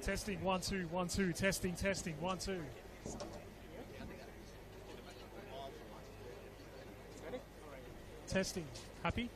Testing, 1 2 1 2. Testing, 1 2. Testing. Happy?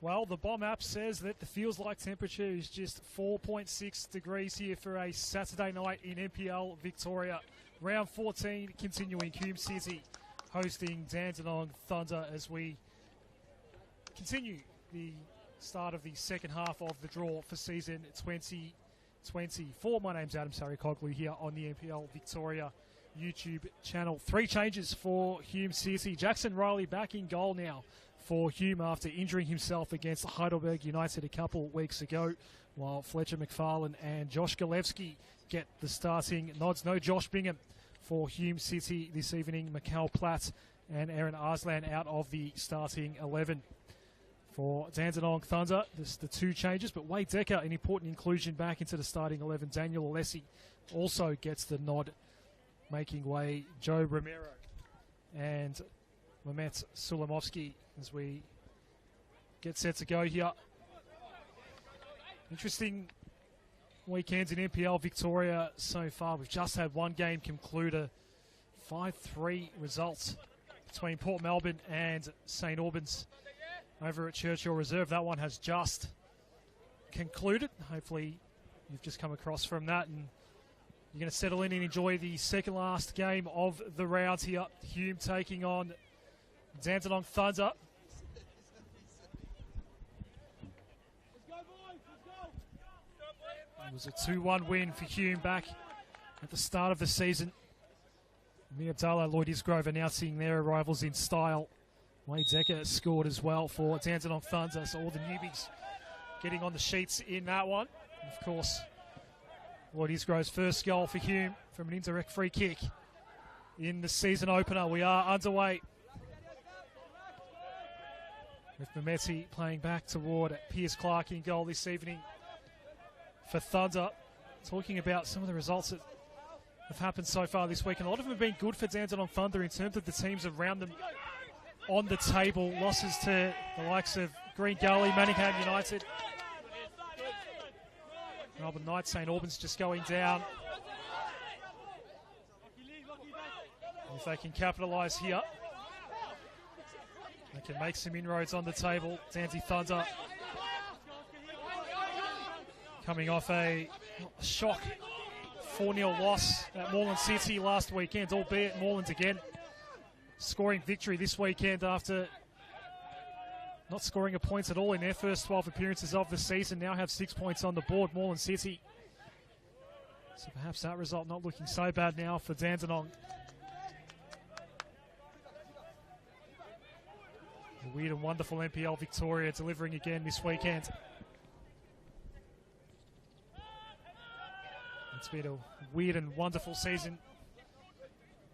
Well, the bomb app says that the feels like temperature is just 4.6 degrees here for a Saturday night in NPL Victoria. Round 14 continuing, Hume City hosting Dandenong Thunder as we continue the start of the second half of the draw for season 2024. My name's Adam Sarikoglu here on the NPL Victoria YouTube channel. 3 changes for Hume City. Jackson Riley back in goal now for Hume after injuring himself against Heidelberg United a couple weeks ago, while Fletcher McFarlane and Josh Galevsky get the starting nods. No Josh Bingham for Hume City this evening. Mikal Platt and Aaron Arslan out of the starting 11. For Dandenong Thunder, this the 2 changes, but Wade Decker, an important inclusion back into the starting 11. Daniel Alessi also gets the nod, making way Joe Romero and Mehmet Sulamovsky as we get set to go here. Interesting weekends in NPL Victoria so far. We've just had one game conclude, a 5-3 result between Port Melbourne and St Albans over at Churchill Reserve. That one has just concluded. Hopefully you've just come across from that and you're going to settle in and enjoy the second last game of the round here. Hume taking on Dandenong Thunder. It was a 2-1 win for Hume back at the start of the season. Mir Abdallah, Lloyd Isgrove announcing their arrivals in style. Wade Decker scored as well for Dandenong Thunder, so all the newbies getting on the sheets in that one. And of course, Lloyd Isgrove's first goal for Hume from an indirect free kick in the season opener. We are underway with Mehmeti playing back toward Piers Clark in goal this evening for Thunder. talking about some of the results that have happened so far this week, and a lot of them have been good for Dandenong Thunder in terms of the teams around them on the table. Losses to the likes of Green Gully, Manningham United, Melbourne Knights, St Albans just going down. If they can capitalise here, they can make some inroads on the table. Dandenong Thunder coming off a shock 4-0 loss at Moreland City last weekend, albeit Moreland again scoring victory this weekend after not scoring a point at all in their first 12 appearances of the season. Now have 6 points on the board, Moreland City. So perhaps that result not looking so bad now for Dandenong. A weird and wonderful NPL Victoria delivering again this weekend. It's been a weird and wonderful season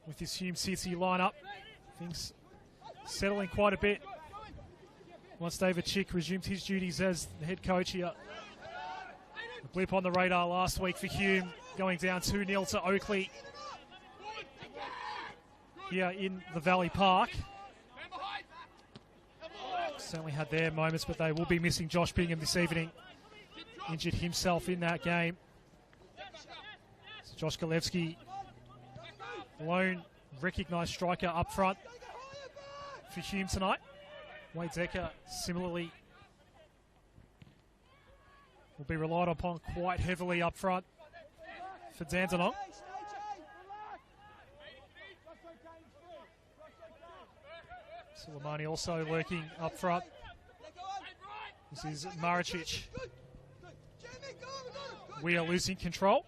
with this Hume City lineup. Things settling quite a bit once David Chick resumed his duties as the head coach here. A blip on the radar last week for Hume, going down 2-0 to Oakley here in the Valley Park. Certainly had their moments, but they will be missing Josh Bingham this evening. Injured himself in that game. So Josh Galevsky, lone recognised striker up front for Hume tonight. Wade Decker similarly will be relied upon quite heavily up front for Dandenong. Suleimani also lurking up front. This is Maricic. We are losing control.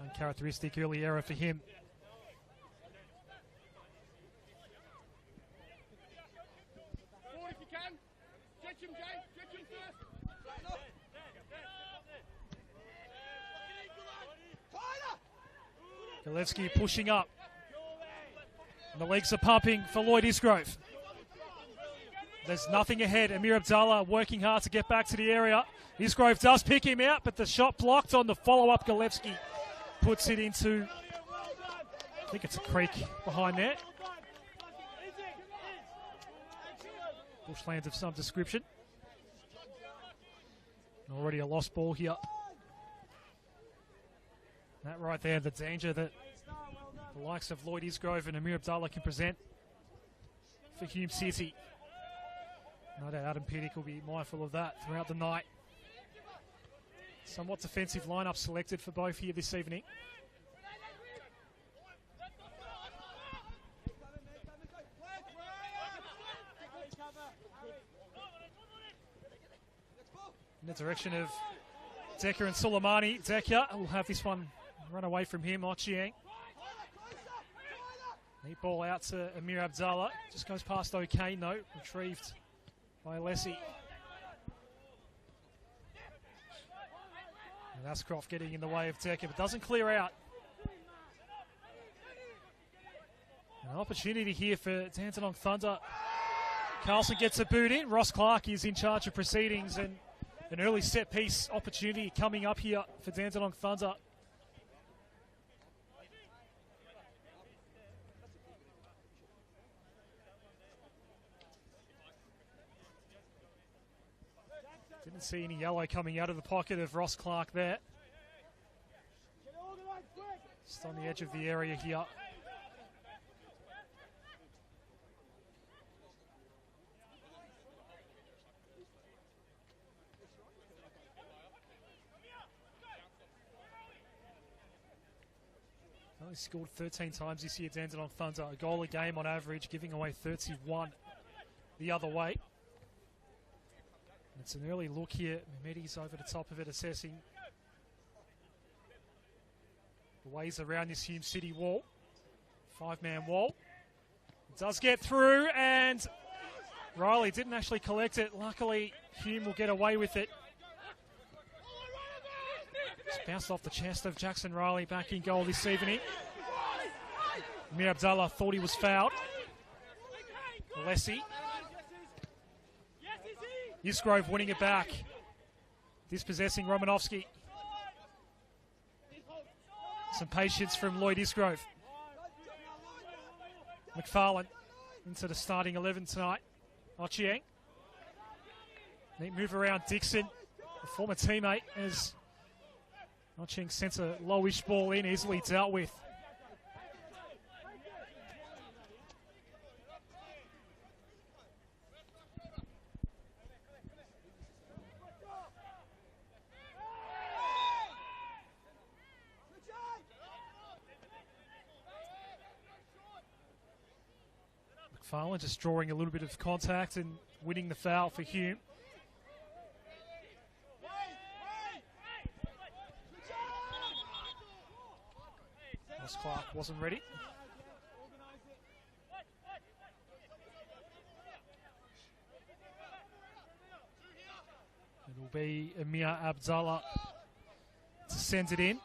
Uncharacteristic early error for him. Galevsky pushing up. And the legs are pumping for Lloyd Isgrove. There's nothing ahead. Amir Abdallah working hard to get back to the area. Isgrove does pick him out, but the shot blocked on the follow-up. Galevsky puts it into, I think it's a creek behind there. Bushlands of some description. Already a lost ball here. That right there, the danger that the likes of Lloyd Isgrove and Amir Abdallah can present for Hume City. No doubt Adam Piddick will be mindful of that throughout the night. Somewhat defensive lineup selected for both here this evening. In the direction of Decker and Suleimani. Decker will have this one run away from him, Ochieng. Neat ball out to Amir Abdallah. Just goes past O'Kane though, retrieved by Lessie. And Ashcroft getting in the way of Decker, but doesn't clear out. An opportunity here for Dandenong Thunder. Carlson gets a boot in. Ross Clark is in charge of proceedings, and an early set piece opportunity coming up here for Dandenong Thunder. Didn't see any yellow coming out of the pocket of Ross Clark there. Just on the edge of the area here. Only scored 13 times this year, Dandenong Thunder. A goal a game on average, giving away 31 the other way. It's an early look here. Mehmedi's over the top of it, assessing the ways around this Hume City wall. 5-man wall. It does get through, and Riley didn't actually collect it. Luckily, Hume will get away with it. Just bounced off the chest of Jackson Riley, back in goal this evening. Amir Abdallah thought he was fouled. Lessie. Isgrove winning it back. Dispossessing Romanovsky. Some patience from Lloyd Isgrove. McFarlane into the starting 11 tonight. Ochieng. Neat move around Dixon, a former teammate, as Ochieng sends a lowish ball in, easily dealt with. McFarlane just drawing a little bit of contact and winning the foul for Hume. Ross Clark wasn't ready. It'll be Amir Abdallah to send it in.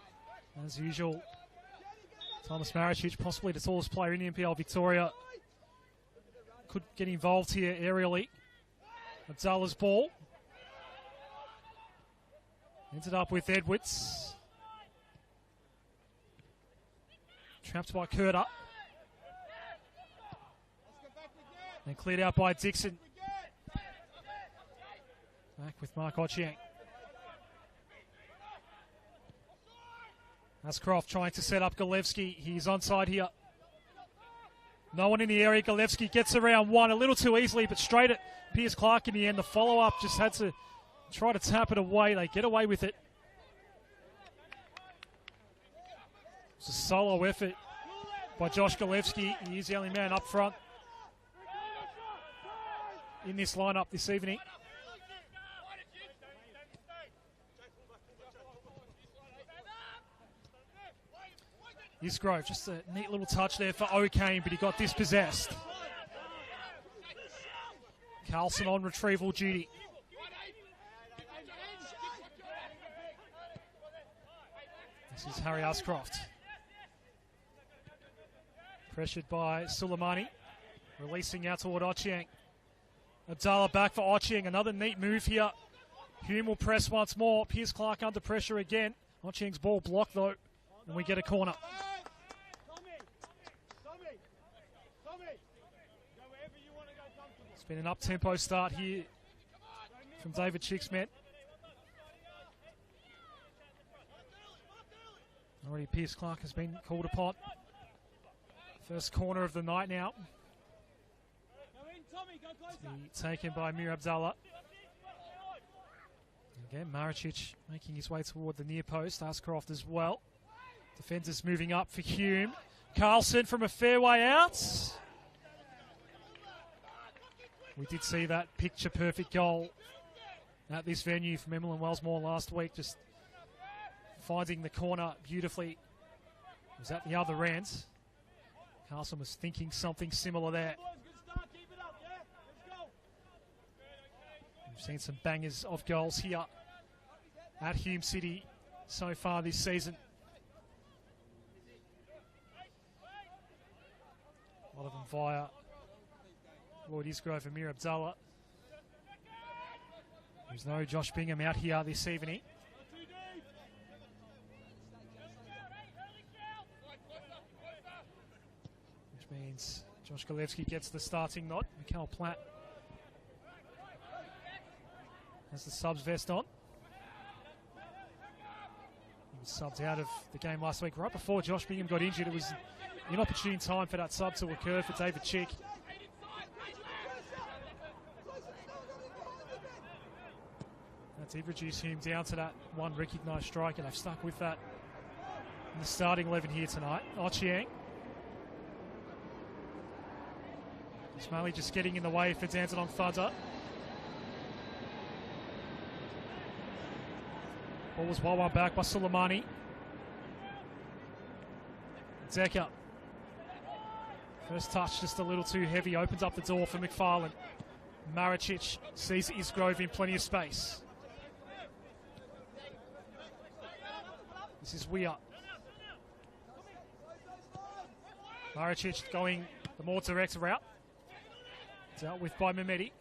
As usual, Thomas Maricic, possibly the tallest player in the NPL Victoria, could get involved here aerially. Abdallah's ball. Ended up with Edwards. Trapped by Curter. And cleared out by Dixon. Back with Mark Ochieng. Ascroft trying to set up Galevsky. He's onside here. No one in the area. Galevsky gets around one a little too easily, but straight at Piers Clark in the end. The follow-up just had to try to tap it away. They get away with it. It's a solo effort by Josh Galevsky. He is the only man up front in this lineup this evening. Isgrove, just a neat little touch there for O'Kane, but he got dispossessed. Carlson on retrieval duty. This is Harry Ascroft. Pressured by Suleimani. Releasing out toward Ochieng. Abdallah back for Ochieng. Another neat move here. Hume will press once more. Piers Clark under pressure again. Ochieng's ball blocked though. And we get a corner. It's been an up-tempo start here from David Chick's men. Already Piers Clark has been called upon. First corner of the night now. To be taken by Amir Abdallah. Again, Maricic making his way toward the near post. Ascroft as well. Defenders moving up for Hume. Carlson from a fair way out. We did see that picture-perfect goal at this venue from Emlyn Wellsmore last week, just finding the corner beautifully. It was at the other end. Carlson was thinking something similar there. We've seen some bangers of goals here at Hume City so far this season. A lot of them via Lloyd Isgrove and Amir Abdallah. There's no Josh Bingham out here this evening. Which means Josh Galevsky gets the starting nod. Mikhail Platt has the subs vest on. He was subbed out of the game last week. Right before Josh Bingham got injured, it was an opportune time for that sub to occur for David Chick. That did reduce him down to that one recognised strike, and they've stuck with that in the starting 11 here tonight. Ochieng. Ismaili just getting in the way for Dandenong Thunder. Ball was well back by Suleimani. Decker. First touch just a little too heavy, opens up the door for McFarlane. Maricic sees Isgrove in plenty of space. This is Weir. Maricic going the more direct route. Dealt with by Mehmeti.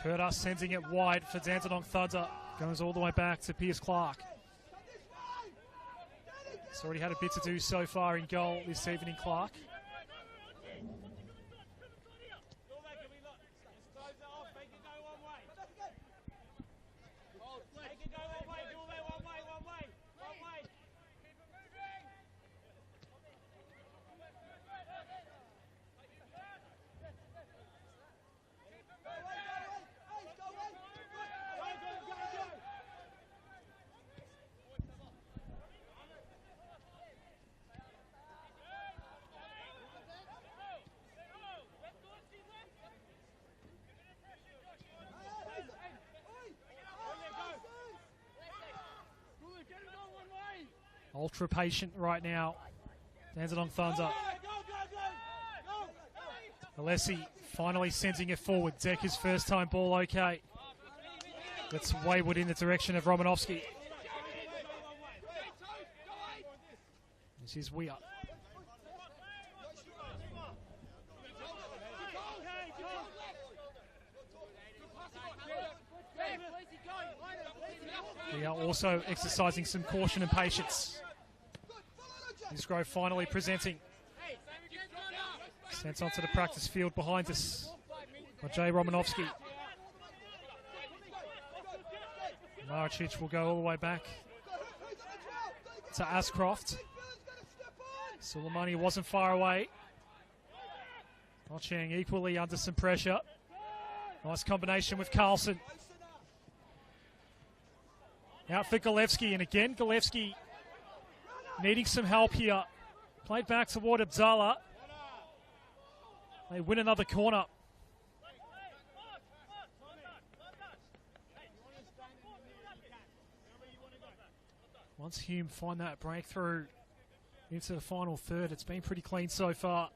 Curtis sending it wide for Dandenong Thunder. Goes all the way back to Pierce Clark. He's already had a bit to do so far in goal this evening, Clark. Ultra patient right now. Dandenong Thunder. Alessi finally sending it forward. Decker's first time ball okay. That's wayward in the direction of Romanovsky. This is Weir. We are also exercising some caution and patience. Musgrove finally presenting. Sent onto the practice field behind us by Jay Romanovsky. Maricic will go all the way back to Ascroft. Suleimani wasn't far away. Ochang equally under some pressure. Nice combination with Carlson. Out for Golevsky, and again Golevsky needing some help here. Played back toward Abdallah. They win another corner. Once Hume find that breakthrough into the final third, it's been pretty clean so far.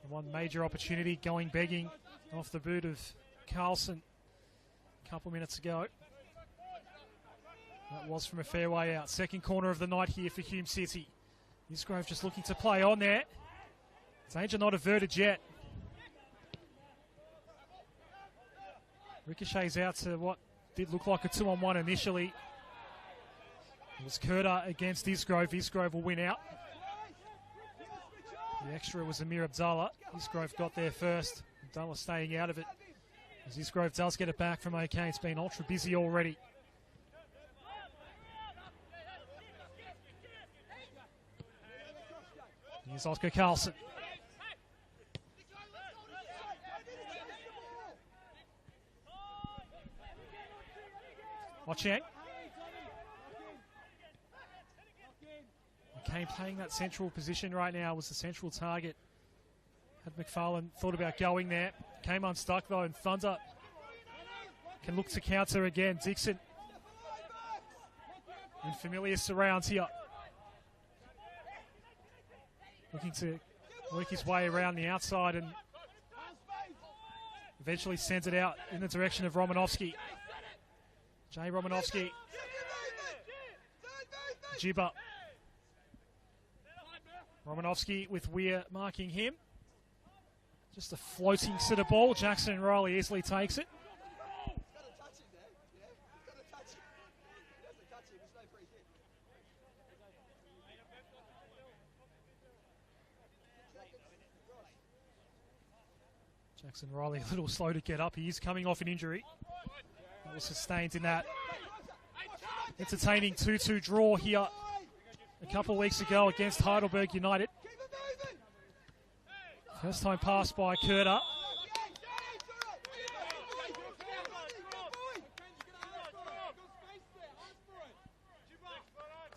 One major opportunity going begging off the boot of Carlson a couple minutes ago. That was from a fair way out. Second corner of the night here for Hume City. Musgrove just looking to play on there. Danger not averted yet. Ricochets out to what did look like a 2-on-1 initially. It was Curta against Isgrove. Isgrove will win out. The extra was Amir Abdallah. Isgrove got there first. Abdallah staying out of it. As Isgrove does get it back from OK. It's been ultra busy already. Here's Oscar Carlson. Ochang. Okay, playing that central position right now was the central target. Had McFarlane thought about going there. Came unstuck though, and Thunder can look to counter again. Dixon in familiar surrounds here. Looking to work his way around the outside and eventually sends it out in the direction of Romanovsky. Jay Romanovsky. Jibber. Romanovsky with Weir marking him. Just a floating set of ball. Jackson Riley easily takes it. Jackson Riley a little slow to get up. He is coming off an injury. That was sustained in that entertaining 2-2 draw here a couple of weeks ago against Heidelberg United. First time pass by Curta.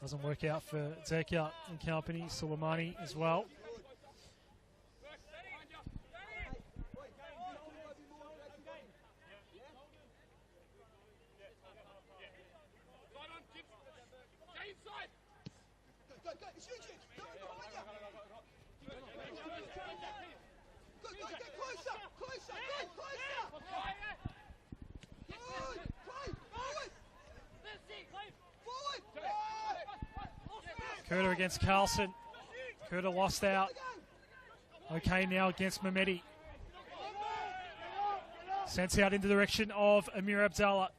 Doesn't work out for Decker and company. Suleimani as well. Curta against Carlson. Curta lost out. Okay, now against Mehmeti. Sent out in the direction of Amir Abdallah.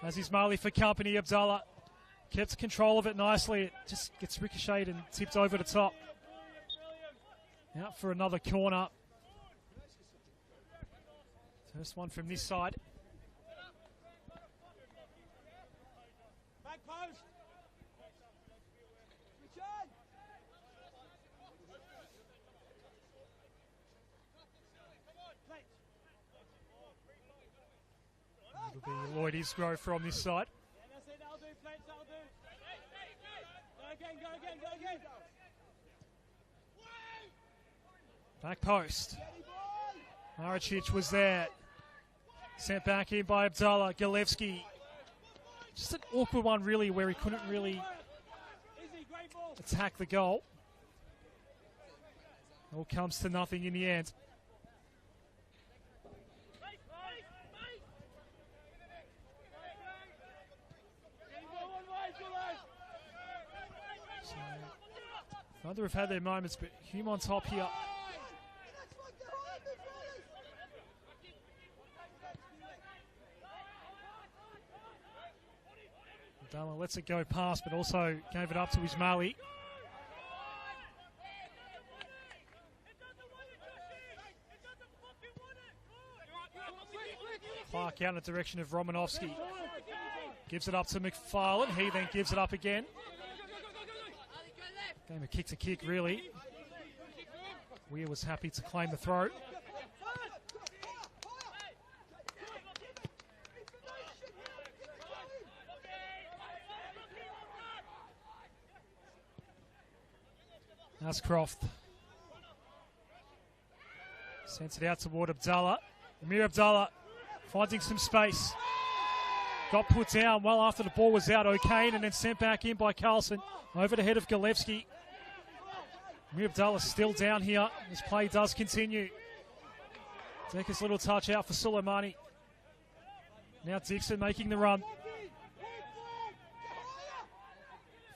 As Ismaili for company, Abdallah kept control of it nicely. It just gets ricocheted and tipped over the top. Out for another corner. First one from this side. Back post. It'll be Lloyd Isgrove from this side. Back post. Maricic was there. Sent back in by Abdallah. Galevsky. Just an awkward one, really, where he couldn't really attack the goal. All comes to nothing in the end. Neither have had their moments, but Hume on top here. Abdallah lets it go past, but also gave it up to Ismaili. Clark out in the direction of Romanovsky. Gives it up to McFarlane. He then gives it up again. Game of kick to kick, really. Weir was happy to claim the throw. Ascroft sends it out toward Abdallah. Amir Abdallah finding some space. Got put down well after the ball was out. O'Kane and then sent back in by Carlson. Over the head of Galevsky. Amir Abdallah still down here. This play does continue. Decker's little touch out for Suleimani. Now Dixon making the run.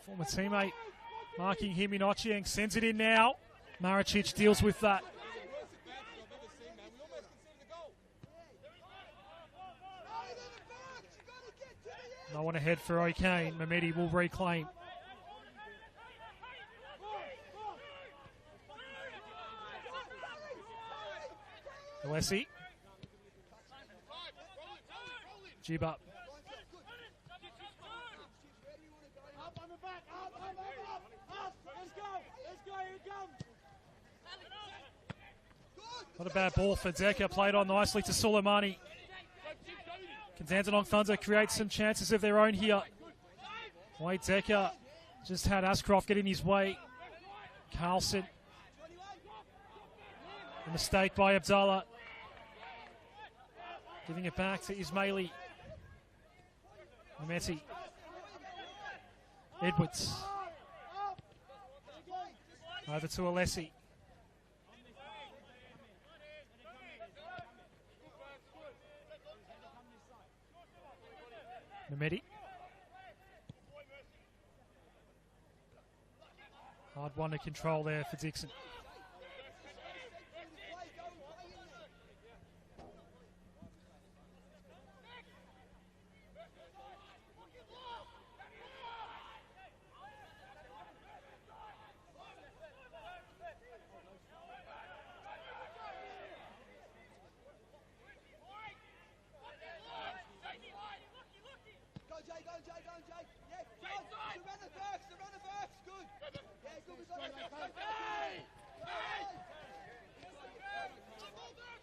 Former teammate marking him in Ochieng. Sends it in now. Maricic deals with that. No one ahead for O'Kane. Mehmeti will reclaim. Alessi. Jib up. Not a bad ball for Decker. Played on nicely to Suleimani. Can Dandenong Thunder create some chances of their own here? Wade Decker just had Ascroft get in his way. Carlson. A mistake by Abdallah. Giving it back to Ismaili. Mehmeti. Edwards. Over to Alessi. Mehmeti. Hard one to control there for Dixon.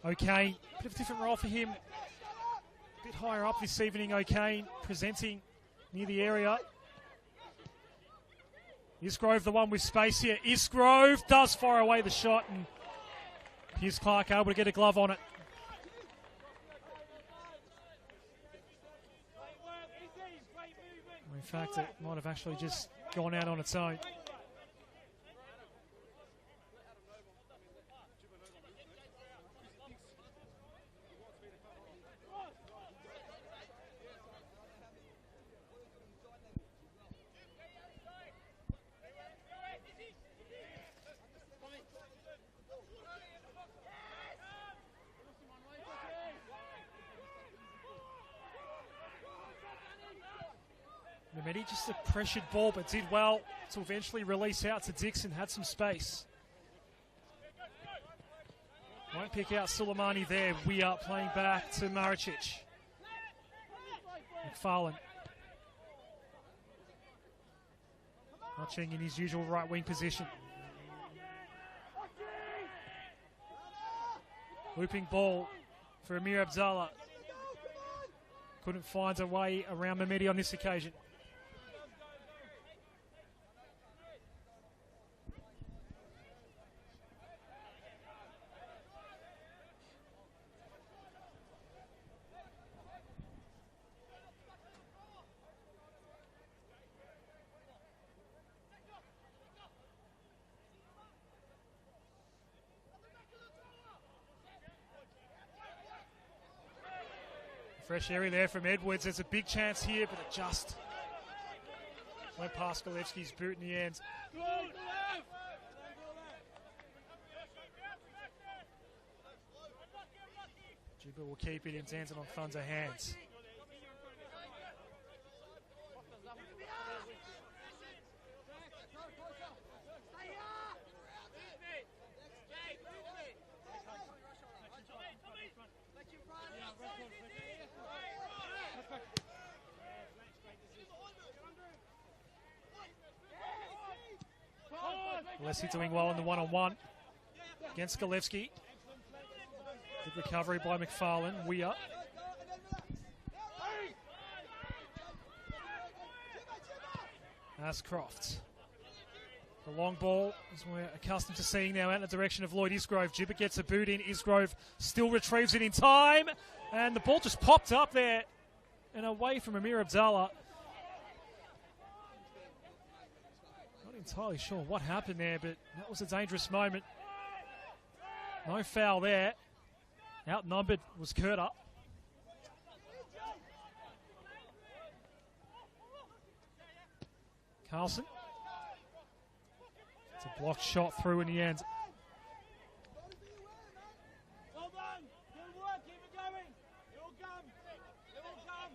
O'Kane, bit of a different role for him. A bit higher up this evening, O'Kane presenting near the area. Isgrove, the one with space here. Isgrove does fire away the shot, and Piers Clark able to get a glove on it. In fact, it might have actually just gone out on its own. Mehmedi just a pressured ball, but did well to eventually release out to Dixon, had some space. Won't pick out Suleimani there. We are playing back to Maricic. McFarlane. Watching in his usual right wing position. Looping ball for Amir Abdallah. Couldn't find a way around Mehmedi on this occasion. Fresh area there from Edwards. There's a big chance here, but it just went past Golevsky's boot in the end. Juba will keep it in Dandenong Thunder hands. Leslie doing well in the one-on-one against Golevsky. Good recovery by McFarlane. Weir. Ascroft. The long ball, as we're accustomed to seeing now, out in the direction of Lloyd Isgrove. Gibbett gets a boot in. Isgrove still retrieves it in time. And the ball just popped up there and away from Amir Abdallah. Entirely sure what happened there, but that was a dangerous moment. No foul there. Outnumbered was Curta. Carlson. It's a blocked shot through in the end. Well done. Good work. Keep it going. It will come. It will come.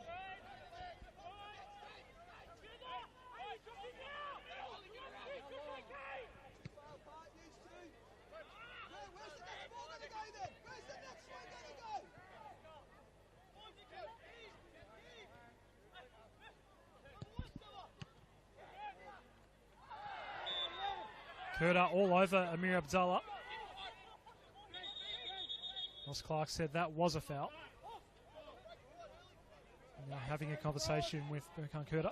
Curta all over Amir Abdallah. Ross Clark said that was a foul. And they're having a conversation with Berkan Curta.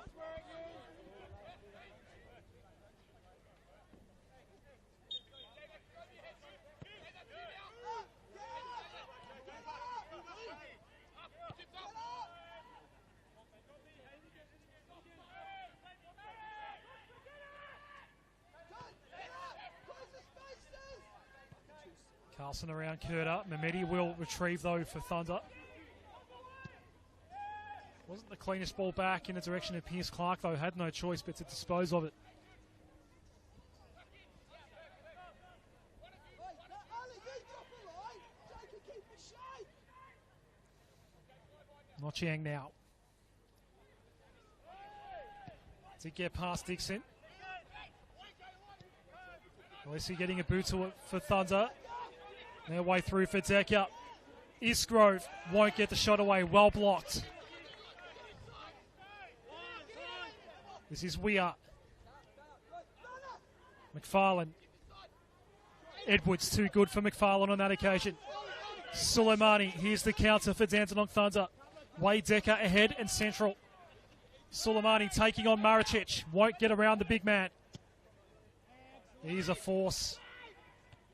Carlson around Curta. Mehmedi will retrieve though for Thunder. Wasn't the cleanest ball back in the direction of Pierce Clark though. Had no choice but to dispose of it. Mochiang now. To get past Dixon. Alessi getting a boot to it for Thunder. Their way through for Decker. Isgrove won't get the shot away. Well blocked. This is Weir. McFarlane. Edwards too good for McFarlane on that occasion. Suleimani. Here's the counter for Dandenong Thunder. Wade Decker ahead and central. Suleimani taking on Maricic. Won't get around the big man. He's a force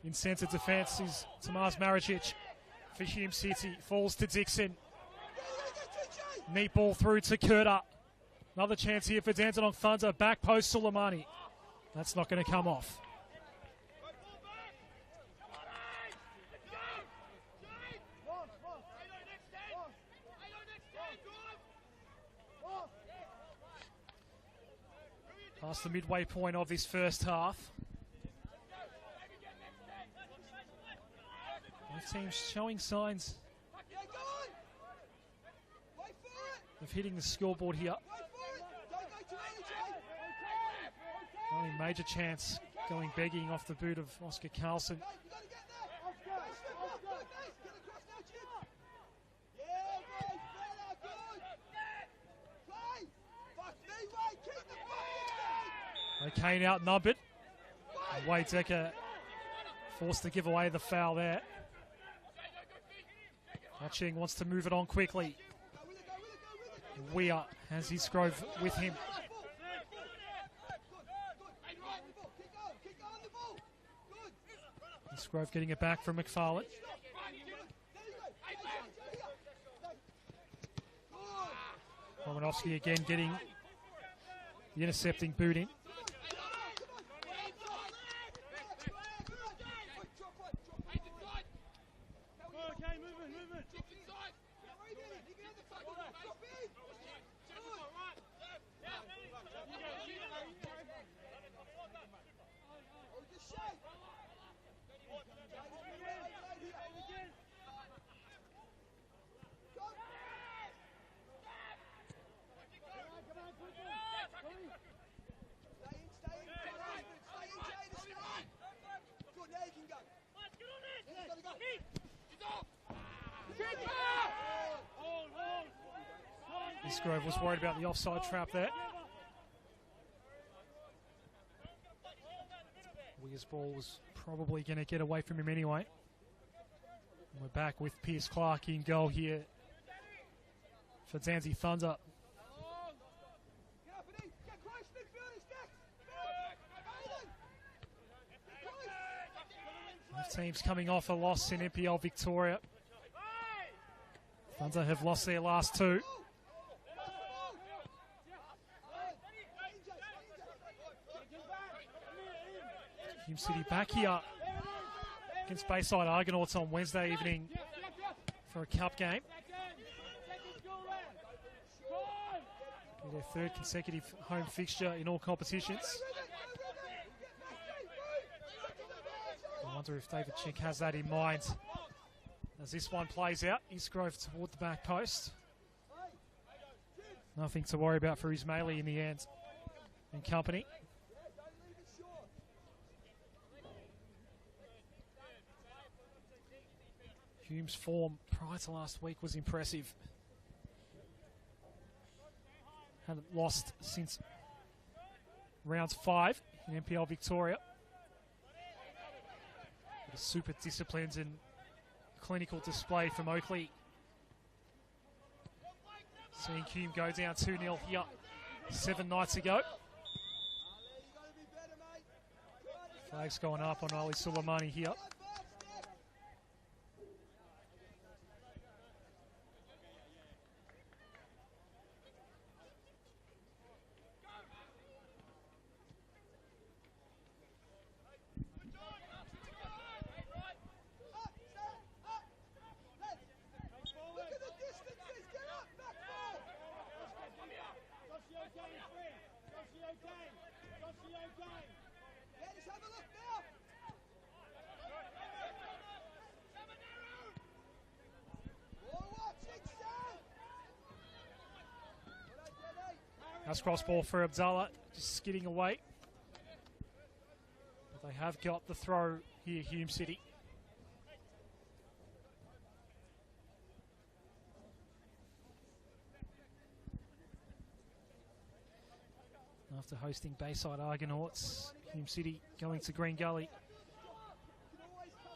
in centre defence is Tomas Maricic for Hume City. Falls to Dixon. Neat ball through to Curta. Another chance here for Dandenong Thunder. Back post Suleimani. That's not going to come off. Past the midway point of this first half. Both teams showing signs of hitting the scoreboard here. Only major chance going begging off the boot of Oscar Carlson. O'Kane outnumbered. Wade Decker forced to give away the foul there. Watching wants to move it on quickly. Weir has his Grove with him. Grove getting it back from McFarlane. Romanovsky again getting the intercepting boot in. Grove was worried about the offside trap there. Weir's ball was probably going to get away from him anyway. And we're back with Pierce Clark in goal here for Dandenong Thunder. Both teams coming off a loss in NPL Victoria. Thunder have lost their last two. Hume City back here against Bayside Argonauts on Wednesday evening for a cup game. Their third consecutive home fixture in all competitions. I wonder if David Chick has that in mind as this one plays out. East Grove toward the back post. Nothing to worry about for Ismaili in the end and company. Hume's form prior to last week was impressive. Hadn't lost since round 5 in NPL Victoria. A super disciplined and clinical display from Oakley. Seeing Hume go down 2-0 here 7 nights ago. Flags going up on Ali Suleimani here. That's cross ball for Abdallah, just skidding away. But they have got the throw here, Hume City. After hosting Bayside Argonauts, Hume City going to Green Gully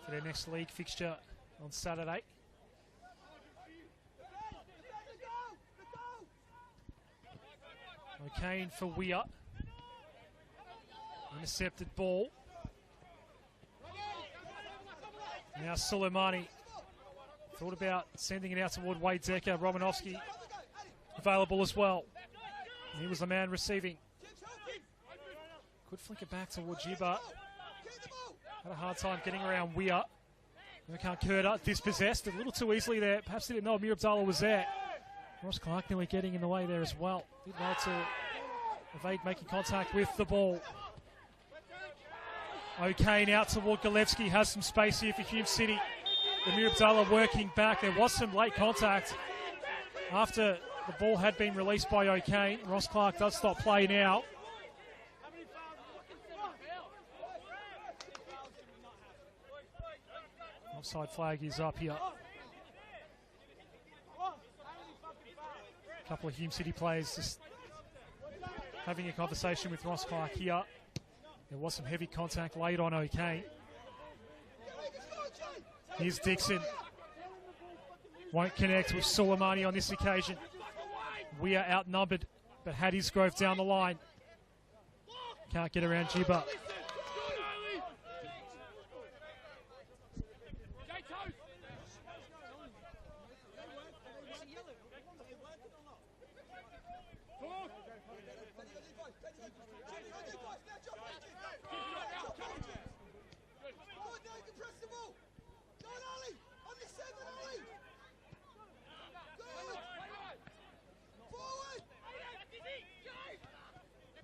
for their next league fixture on Saturday. O'Kane for Weir. Intercepted ball. Now Suleimani. Thought about sending it out toward Wade Decker. Romanovsky available as well. He was the man receiving. Could flick it back toward Jibba. Had a hard time getting around Weir. Erkan Kurda dispossessed a little too easily there. Perhaps didn't know Amir Abdallah was there. Ross Clark nearly getting in the way there as well. Did well to evade making contact with the ball. O'Kane out toward Galevsky. Has some space here for Hume City. Amir Abdallah working back. There was some late contact after the ball had been released by O'Kane. Ross Clark does stop play now. Offside flag is up here. A couple of Hume City players just having a conversation with Ross Clark here. There was some heavy contact laid on O'Kane. Here's Dixon. Won't connect with Soleimani on this occasion. We are outnumbered, but had Isgrove down the line. Can't get around Jibba.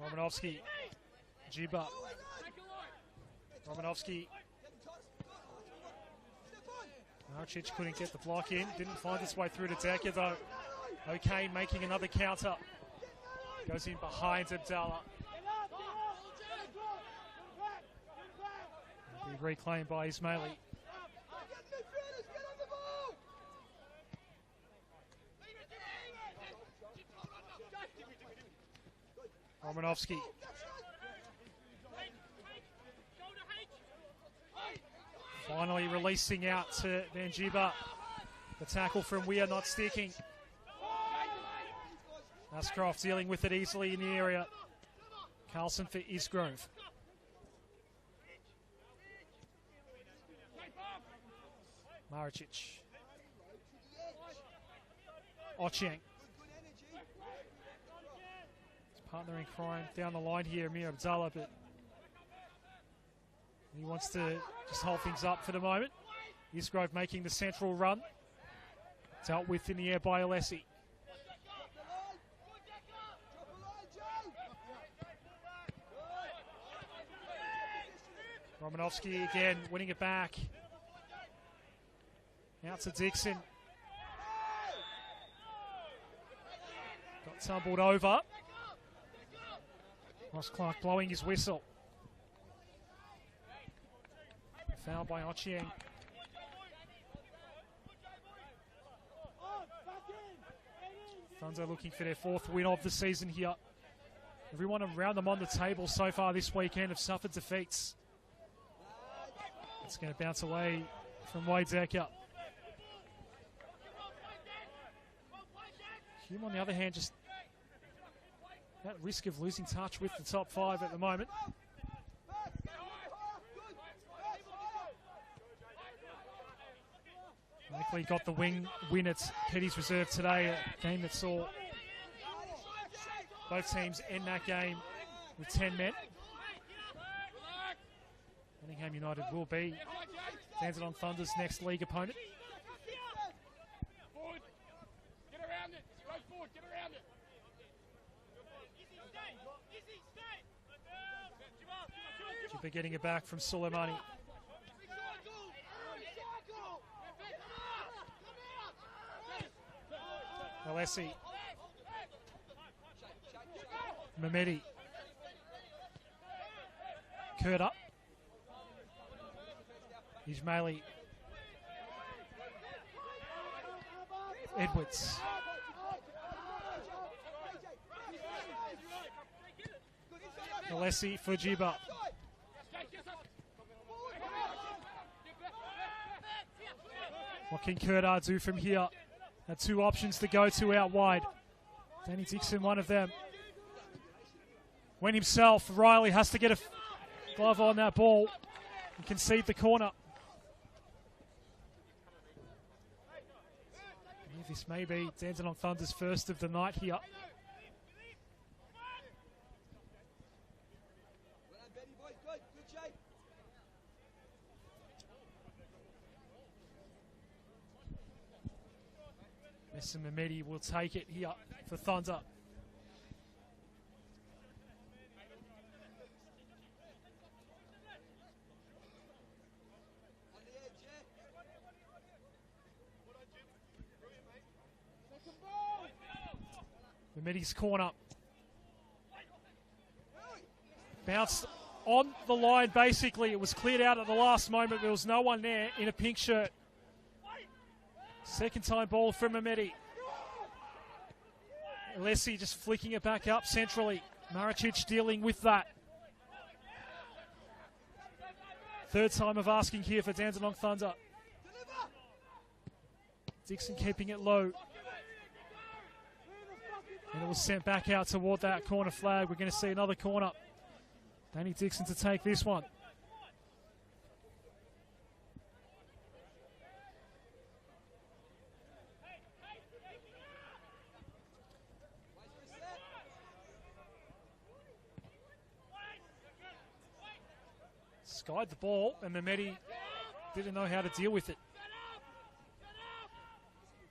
Romanovski, Jibba. Romanovski. Marcic couldn't get the block in. Didn't find its way through to Decker though. O'Kane making another counter. Goes in behind Abdallah. Be reclaimed by Ismaili. Romanovski. Finally releasing out to Vanjiba. The tackle from Weir not sticking. Ascroft dealing with it easily in the area. Carlson for Isgrove. Maricic. Ochieng. Partner in crime down the line here, Amir Abdallah, but he wants to just hold things up for the moment. Isgrove making the central run. Dealt with in the air by Alessi. Romanovski again, winning it back. Out to Dixon. Got tumbled over. Ross Clark blowing his whistle. Foul by Ochieng. Thunder looking for their fourth win of the season here. Everyone around them on the table so far this weekend have suffered defeats. It's going to bounce away from Wade Decker. Hume, on the other hand, just at risk of losing touch with the top five at the moment. Likely got the win at Petty's Reserve today, a game that saw both teams end that game with 10 men. Nottingham United will be Dandenong Thunder's next league opponent. Get around it. Go forward. Get around it. Jibba getting it back from Soleimani. Alessi. Mehmedi. Kurt up. Ismaili. Edwards. Alessi for Jibba. What can Kurdar do from here? Had two options to go to out wide. Danny Dixon, one of them. Went himself. Riley has to get a glove on that ball and concede the corner. This may be Dandenong Thunder's first of the night here. Messi Mehmedi will take it here for Thunder. Mehmedi's corner. Bounced on the line, basically. It was cleared out at the last moment. There was no one there in a pink shirt. Second time ball from Mehmeti. Alessi just flicking it back up centrally. Maricic dealing with that. Third time of asking here for Dandenong Thunder. Dixon keeping it low. And it was sent back out toward that corner flag. We're going to see another corner. Danny Dixon to take this one. Skied the ball, and Mehmeti didn't know how to deal with it.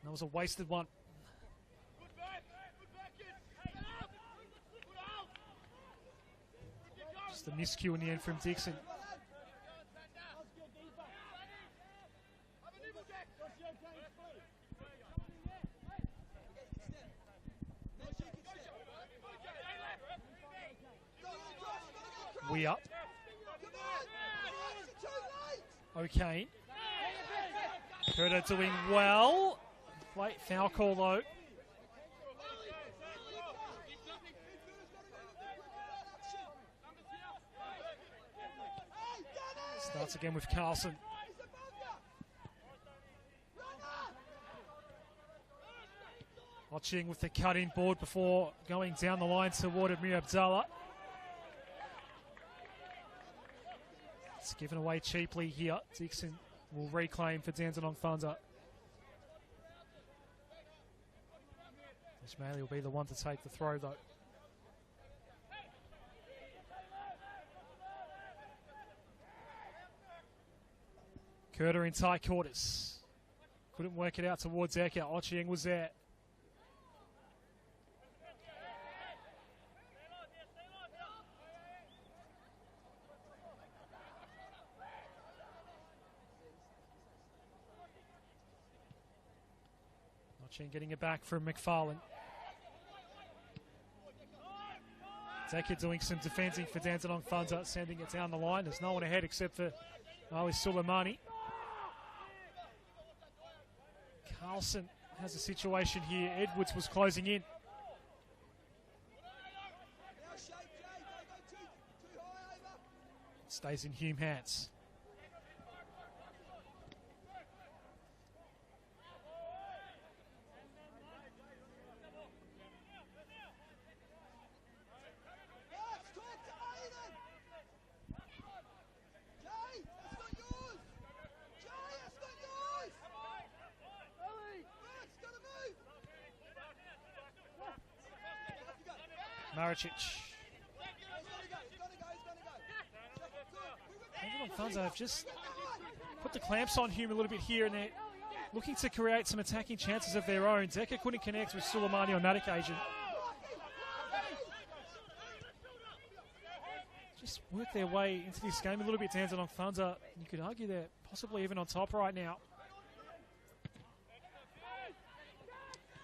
That was a wasted one. Just a miscue in the end from Dixon. We up. Okay. Curta doing well. Late foul call though. Starts again with Carlson. Watching with the cut-in board before going down the line toward Amir Abdallah. It's given away cheaply here. Dixon will reclaim for Dandenong Thunder. Ismaili will be the one to take the throw though. Curta in tight quarters. Couldn't work it out towards Eka. Ochieng was there. Ochieng getting it back from McFarlane. Eka doing some defending for Dandenong Thunder, sending it down the line. There's no one ahead except for Ali Suleimani. Carlson has a situation here. Edwards was closing in. Stays in Hume hands. Maricic. Dandenong Thunder have just put the clamps on Hume a little bit here, and they're looking to create some attacking chances of their own. Decker couldn't connect with Suleimani on that occasion. Just work their way into this game a little bit, Dandenong Thunder. You could argue they're possibly even on top right now.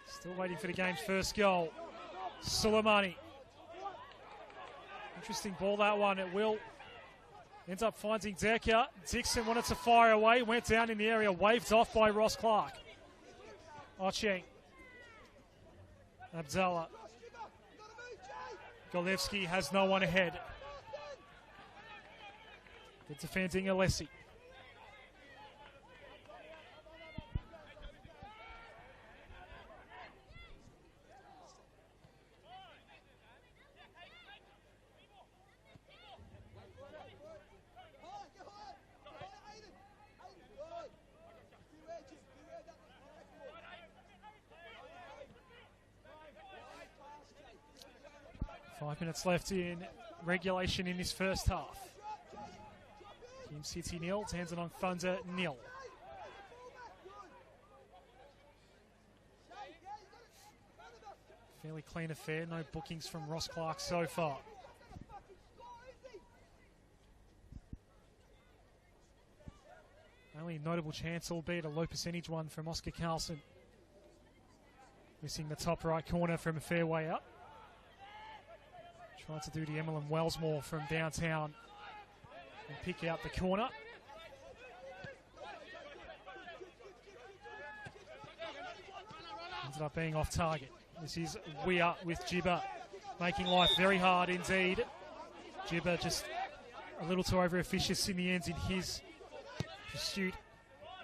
Still waiting for the game's first goal. Suleimani. Interesting ball, that one. It will ends up finding Decker. Dixon wanted to fire away, went down in the area, waved off by Ross Clark. Ochieng. Abdallah. Golevsky has no one ahead. The defending Alessi. Five minutes left in regulation in this first half. Hume City 0, Dandenong Thunder 0. Fairly clean affair, no bookings from Ross Clark so far. Only notable chance, albeit a low percentage one, from Oscar Carlson. Missing the top right corner from a fair way up. Tried to do the Emmeline Wellsmore from downtown. and pick out the corner. Ended up being off target. This is Weir with Gibber, making life very hard indeed. Gibber just a little too over-officious in the ends in his pursuit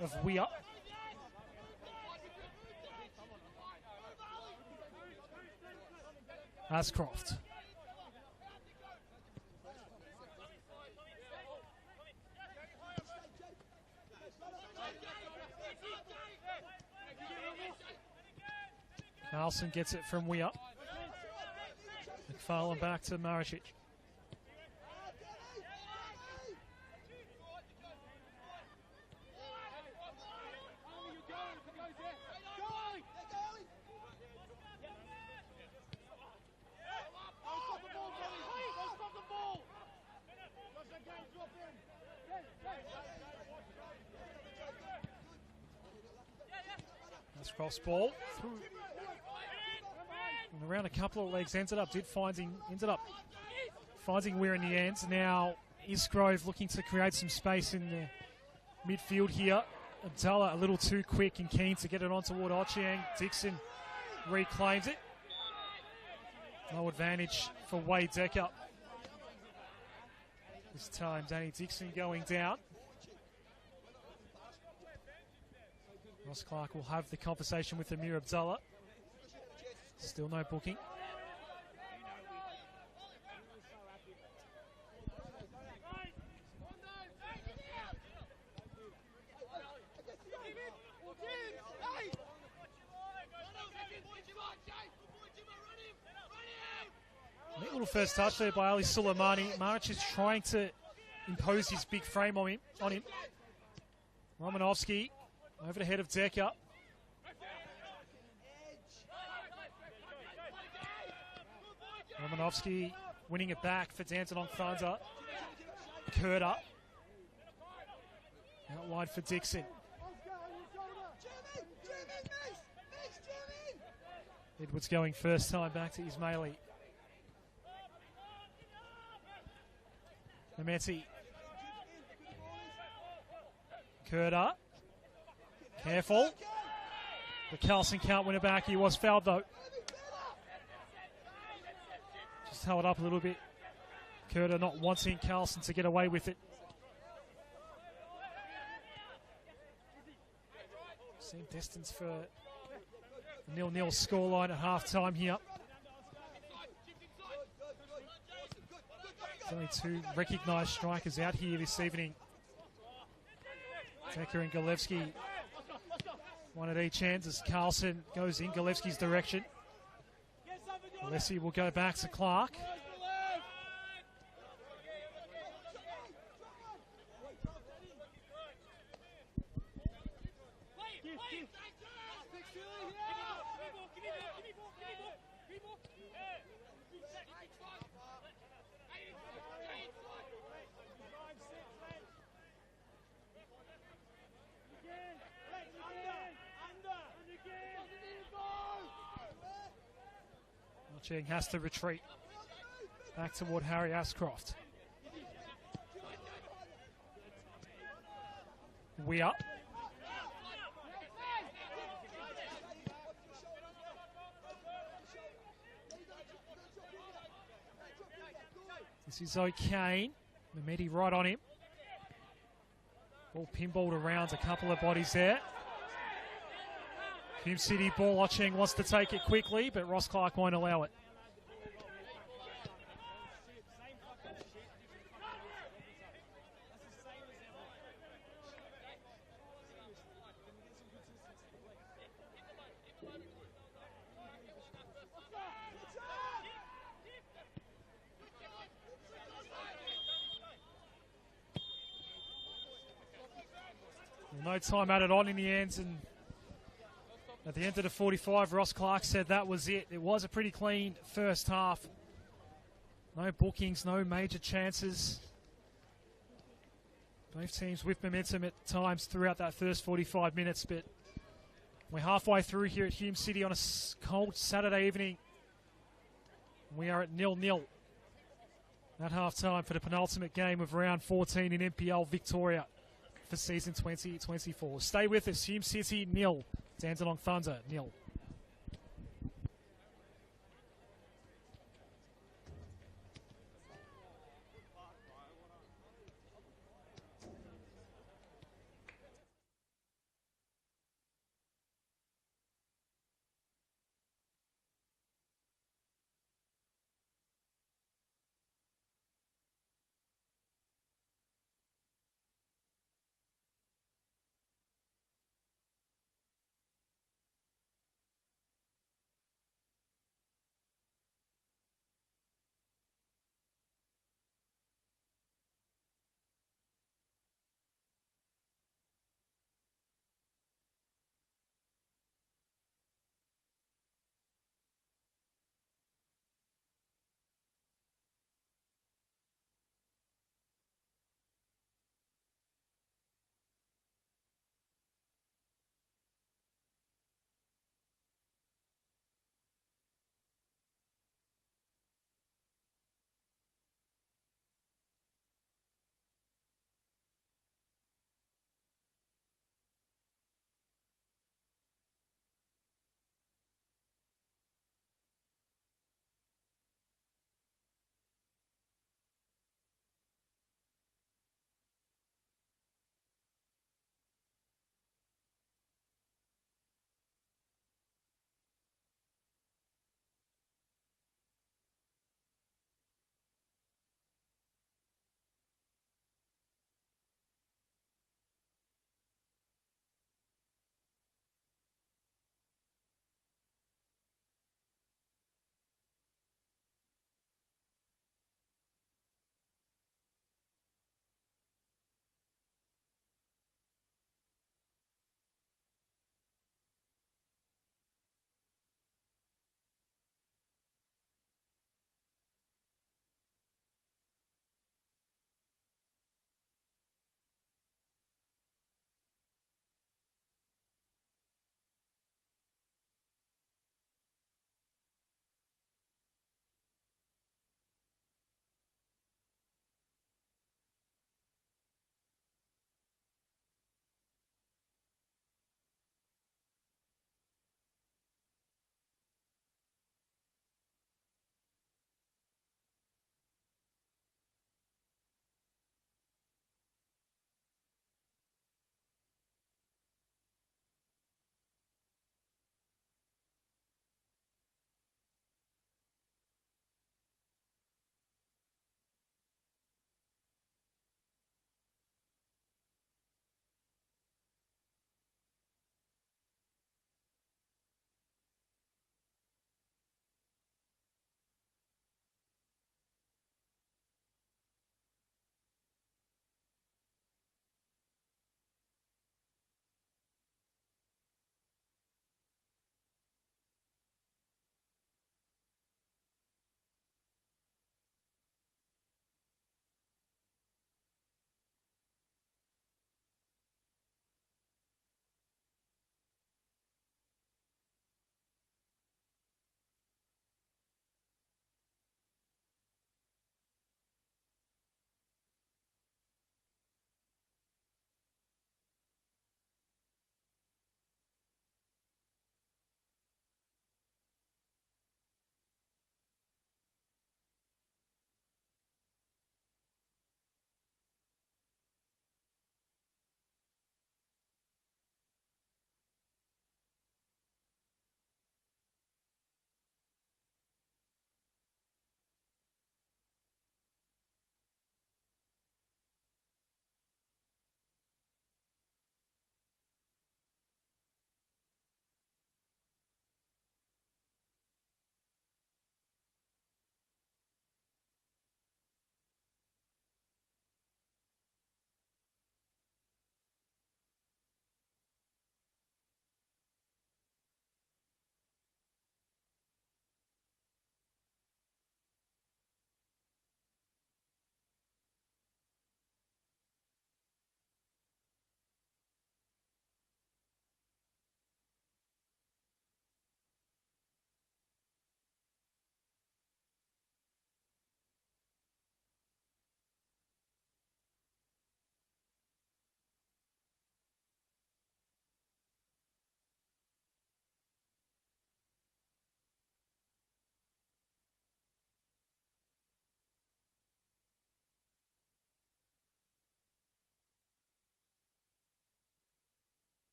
of Weir. Ascroft. Carlson gets it from Weir. McFarlane back to Maricic. That's cross ball through. And around a couple of legs, ended up finding Weir in the end. Now Isgrove looking to create some space in the midfield here. Abdallah a little too quick and keen to get it on toward Ochieng. Dixon reclaims it. No advantage for Wade Decker. This time Danny Dixon going down. Ross Clark will have the conversation with Amir Abdallah. Still no booking. Neat little first touch there by Ali Suleimani. Maric is trying to impose his big frame on him. Romanovsky over the head of Decker. Romanovsky winning it back for Dandenong Thunder. Curter. Out wide for Dixon. Edwards going first time back to Ismaili. Nemeti. Curter. Careful. But Carlson can't win it back. He was fouled though. Just held up a little bit. Curter not wanting Carlson to get away with it. Same distance for the 0-0 scoreline at half-time here. There's only two recognised strikers out here this evening. Decker and Galevsky. One at each end as Carlson goes in Galevsky's direction. Alessi will go back to Clark. Cheng has to retreat back toward Harry Ascroft. Weir. This is O'Kane. Mehmeti right on him. Ball pinballed around a couple of bodies there. Hume City ball. Ocheng wants to take it quickly, but Ross Clark won't allow it. No time added on in the end, and at the end of the 45, Ross Clark said that was it. It was a pretty clean first half. No bookings, no major chances. Both teams with momentum at times throughout that first 45 minutes, but we're halfway through here at Hume City on a cold Saturday evening. We are at 0-0. At half-time for the penultimate game of round 14 in NPL Victoria for season 2024. Stay with us. Hume City 0, Dandenong Thunder 0.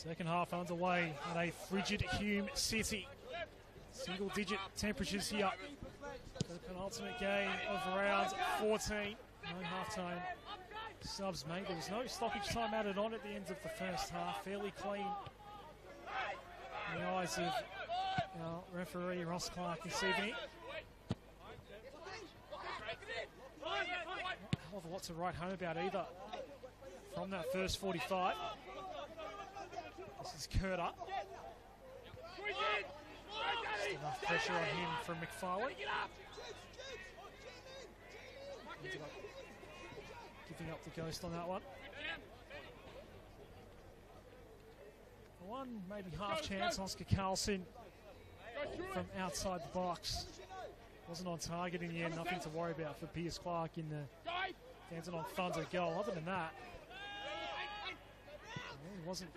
Second half underway at a frigid Hume City. Single-digit temperatures here. The penultimate game of round 14. No half-time subs made. There was no stoppage time added on at the end of the first half. Fairly clean in the eyes of our referee Ross Clark this evening. Not a hell of a lot to write home about either from that first 45. This is Curter. Just enough pressure on him from McFarlane. Ended up giving up the ghost on that one. One maybe half chance, Oscar Carlson from outside the box. Wasn't on target in the end, nothing to worry about for Piers Clark in the Dandenong Thunder goal. Other than that, it wasn't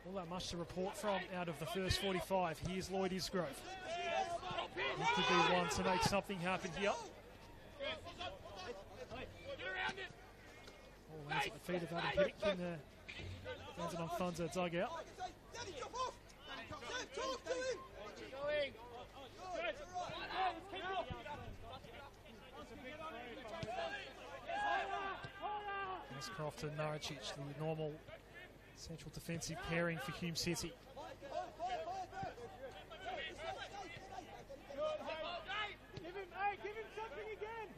all that much to report from out of the first 45. Here's Lloyd Isgrove. He could be one to make something happen here. All lands at the feet of Adam Pittick in the Dandenong Thunder dugout. Croft and Naricic, the normal central defensive pairing for Hume City.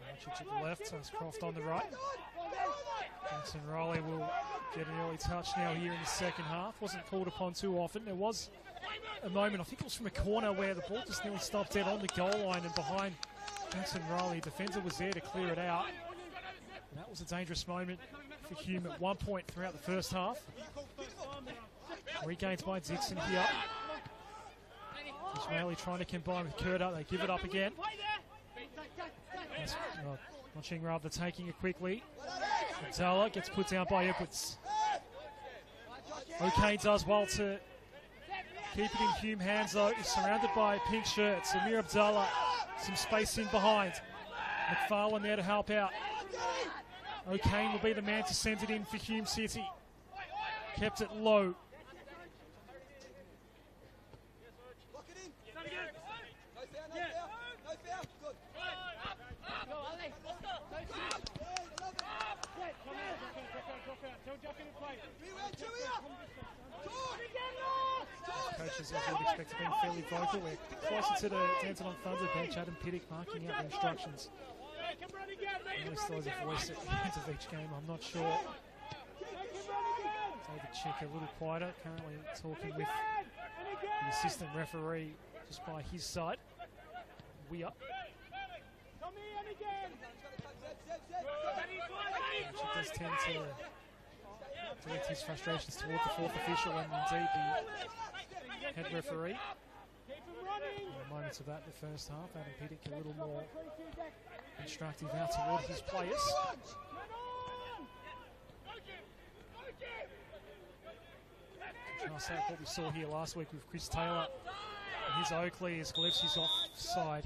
Naricic at the left, so it's Croft on the right. Jackson Riley will get an early touch now here in the second half. Wasn't called upon too often. There was a moment, I think it was from a corner, where the ball just nearly stopped dead on the goal line, and behind Jackson Riley, defender was there to clear it out. And that was a dangerous moment for Hume at one point throughout the first half. Regains by Dixon here. Ismaili trying to combine with Curter. They give it up again. Watching rather taking it quickly. Abdallah gets put down by Edwards. OK does well to keep it in Hume hands though. He's surrounded by pink shirts. Amir Abdallah, some space in behind. McFarlane there to help out. O'Kane will be the man to send it in for Hume City. Kept it low. Coaches, as you would expect, have been fairly vocal. We're closer to the Dandenong Thunder bench. Adam Pittick marking out the instructions. At least those have voiced at the end of each game, I'm not sure. David Chick a little quieter, currently talking with the assistant referee just by his side. We up. Chick does tend to direct his frustrations toward the fourth official and indeed the head referee. Moments of that in the first half. Adam Pittick a little more instructive out toward his players. Contrast that what we saw here last week with Chris Taylor and his Oakley as Gillespie's offside.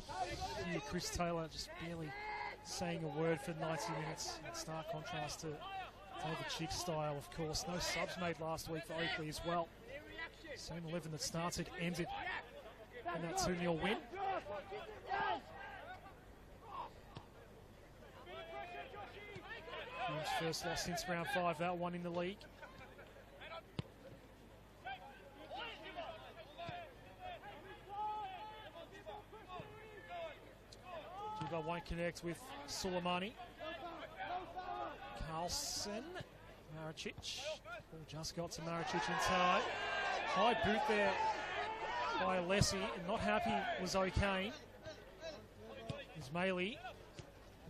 Here Chris Taylor just barely saying a word for 90 minutes. In stark contrast to David Chick's style, of course. No subs made last week for Oakley as well. Same 11 that started, ended in that 2-0 win. Hume's first loss since round 5, that one in the league. Juba won't connect with Suleimani. Carlson, Maricic. Ball just got to Maricic in time. High boot there by Alessi, and not happy was O'Kane. Ismaili,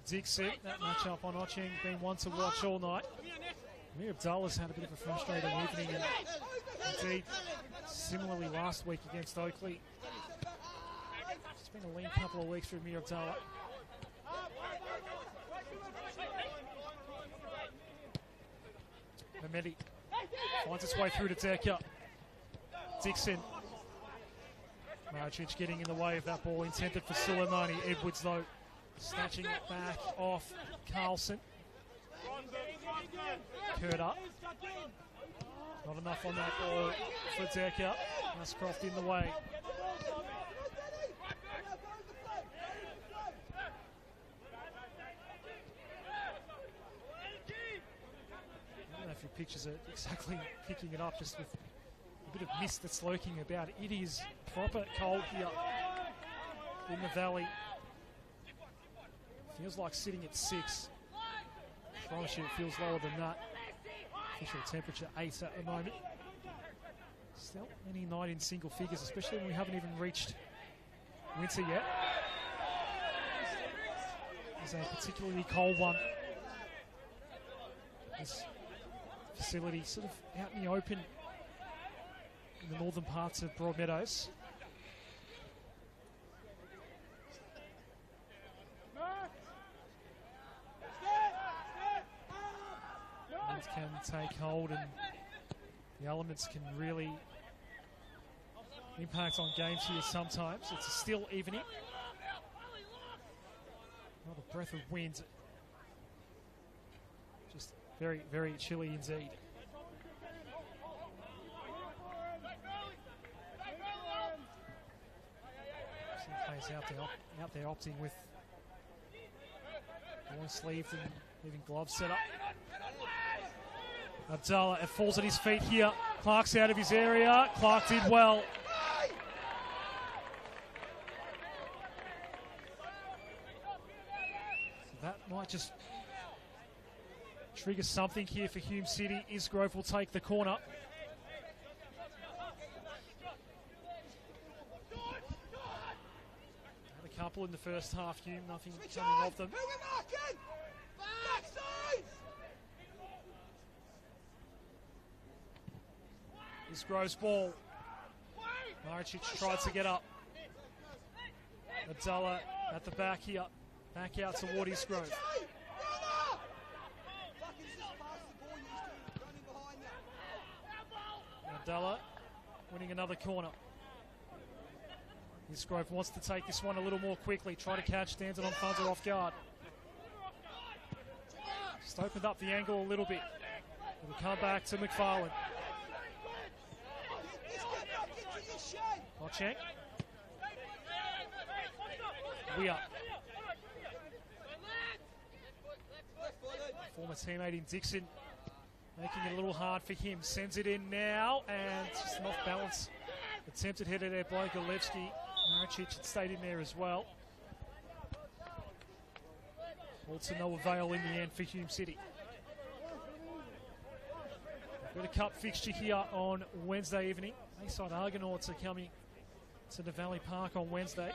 Dixon, that matchup on Ocheng been one to watch all night. Amir Abdullah's had a bit of a frustrating evening, and indeed similarly last week against Oakley. It's been a lean couple of weeks for Amir Abdullah. Mehmeti finds its way through to Decker. Dixon. Maricic getting in the way of that ball intended for Suleimani. Edwards, though, snatching it back off Carlson. Curter. Not enough on that ball for Decker. Ashcroft in the way. I don't know if your pictures are exactly picking it up, just with a bit of mist that's lurking about. It is proper cold here in the valley. Feels like sitting at 6. I promise you it feels lower than that. Official temperature 8 at the moment. Still any night in single figures, especially when we haven't even reached winter yet. It's a particularly cold one. This facility sort of out in the open in the northern parts of Broadmeadows. Winds can take hold and the elements can really impact on games here sometimes. It's a still evening. Not a breath of wind. Just very, very chilly indeed. Some players out there opting with long sleeves and leaving gloves set up. Abdallah, it falls at his feet here. Clark's out of his area. Clark did well. So that might just trigger something here for Hume City. Isgrove will take the corner. Had a couple in the first half, Hume, nothing coming of them. Isgrove's ball. Maricic tried to get up. Abdallah at the back here. Back out toward Isgrove. Abdallah winning another corner. Isgrove wants to take this one a little more quickly. Try to catch Dandenong Thunder off guard. Just opened up the angle a little bit. It'll come back to McFarlane. Watching. Weir. Former teammate in Dixon, making it a little hard for him. Sends it in now, and just an off balance. Attempted header there by Golevsky. Maricic had stayed in there as well. All to no avail in the end for Hume City. Got a cup fixture here on Wednesday evening. Bayside Argonauts are coming to the Valley Park on Wednesday.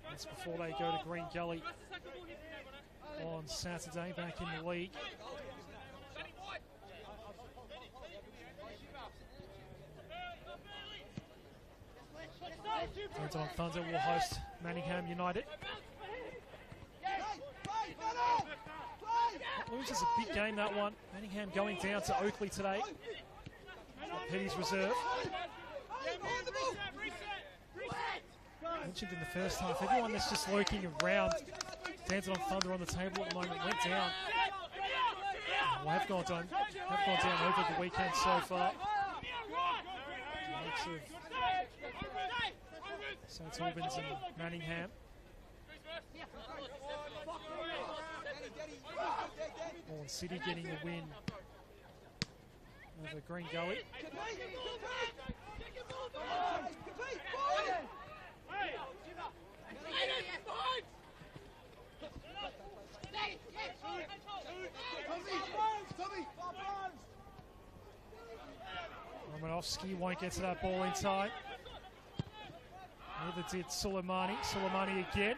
That's before they go to Green Gully on Saturday, back in the league. Dandenong Thunder will host Manningham United. Blues is a big game, that one. Manningham going down to Oakley today. Petty's reserve. Mentioned in the first half, everyone that's just lurking around Dandenong Thunder on the table at the moment went down. Well, have gone down over the weekend so far. Mix of St Albans and Manningham. Vaughan City getting a win over Green Gully. Romanovsky won't get to that ball in time. Neither did Suleimani. Suleimani again.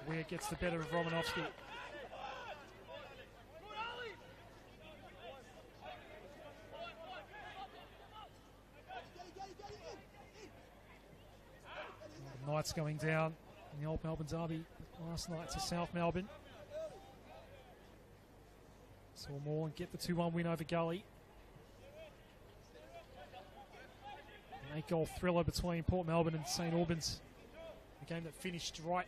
Weir gets the better of Romanovsky. The Knights going down in the Old Melbourne Derby last night to South Melbourne. Saw Moreland get the 2-1 win over Gully. An 8-goal thriller between Port Melbourne and St Albans. A game that finished right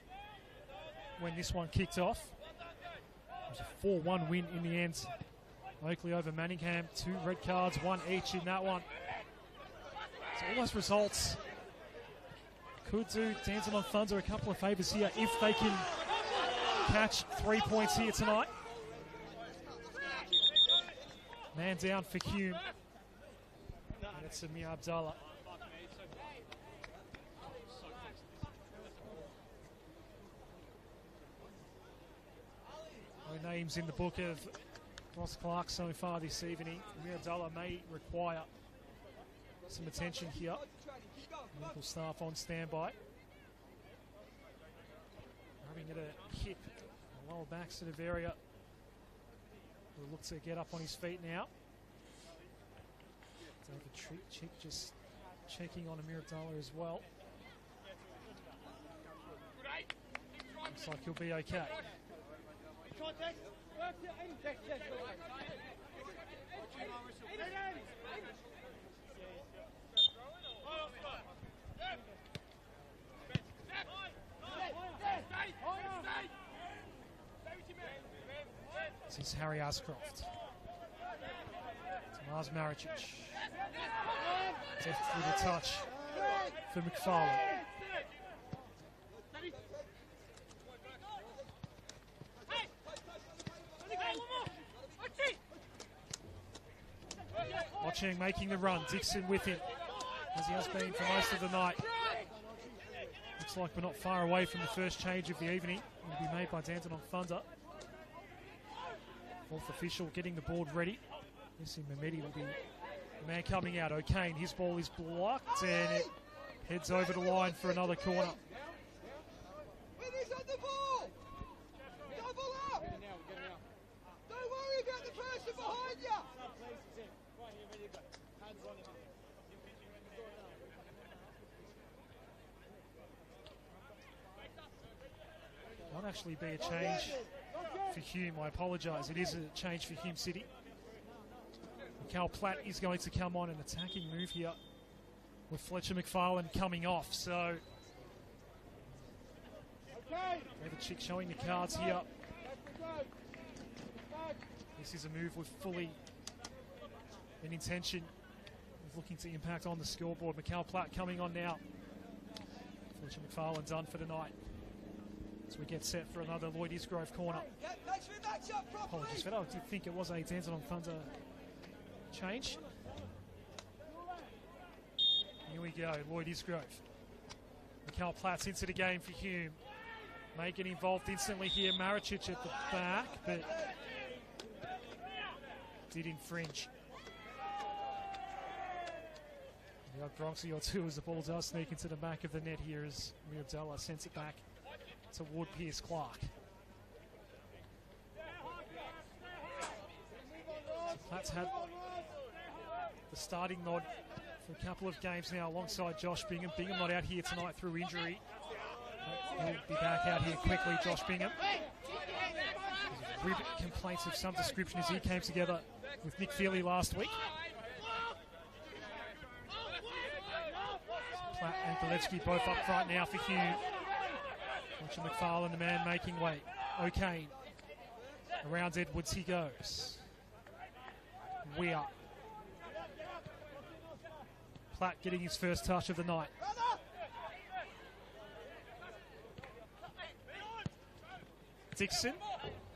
when this one kicked off. It was a 4-1 win in the end. Oakley over Manningham, 2 red cards, 1 each in that one. So all those results could do Dandenong Thunder a couple of favours here if they can catch 3 points here tonight. Man down for Hume. And it's Amir Abdallah. No names in the book of Ross Clark so far this evening. Amir Abdallah may require some attention here. Medical staff on standby. Rubbing at a hip, a lower back sort of area. He'll look to get up on his feet now. David Chick just checking on Amir Abdallah as well. Looks like he'll be okay. This is Harry Ashcroft. Tomas Maricic. Deft with a touch for McFarlane. Watching, making the run. Dixon with him, as he has been for most of the night. Looks like we're not far away from the first change of the evening. It will be made by Dandenong Thunder. Fourth official getting the board ready. Missing Mehmedi will be the man coming out. O'Kane, his ball is blocked and it heads over the line for another corner. Winnie's on the ball! Double up! Don't worry about the person behind you! Might actually be a change for Hume. I apologise. It is a change for Hume City. Cal Platt is going to come on an attacking move here with Fletcher McFarlane coming off. So David Chick showing the cards here. This is a move with fully an intention of looking to impact on the scoreboard. Cal Platt coming on now. Fletcher McFarlane done for tonight. As we get set for another Lloyd Isgrove corner. Apologies for that. I did think it was a Dandenong Thunder change. Here we go, Lloyd Isgrove. Cal Platt's into the game for Hume. May get involved instantly here. Maricic at the back, but did infringe. The odd Bronxy or two as the ball does sneak into the back of the net here as Amir Abdallah sends it back toward Pierce Clark. So Platt's had the starting nod for a couple of games now alongside Josh Bingham. Bingham not out here tonight through injury. He'll be back out here quickly, Josh Bingham. Rib complaints of some description as he came together with Nick Feely last week. Platt and Golevsky both up front now for Hume. Watching McFarlane, the man making way. O'Kane. Around Edwards he goes. Weir. Platt getting his first touch of the night. Dixon.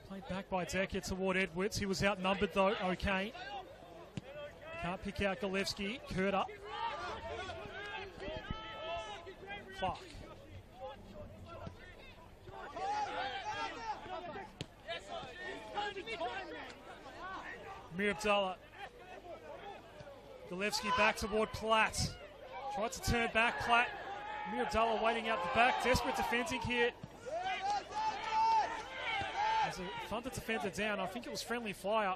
Played back by Decker toward Edwards. He was outnumbered though, O'Kane. Can't pick out Golevsky. Kurt up. Clark. Amir Abdallah. Golevsky back toward Platt. Tried to turn back, Platt. Amir Abdallah waiting out the back. Desperate defending here. There's a Thunder defender down. I think it was friendly fire.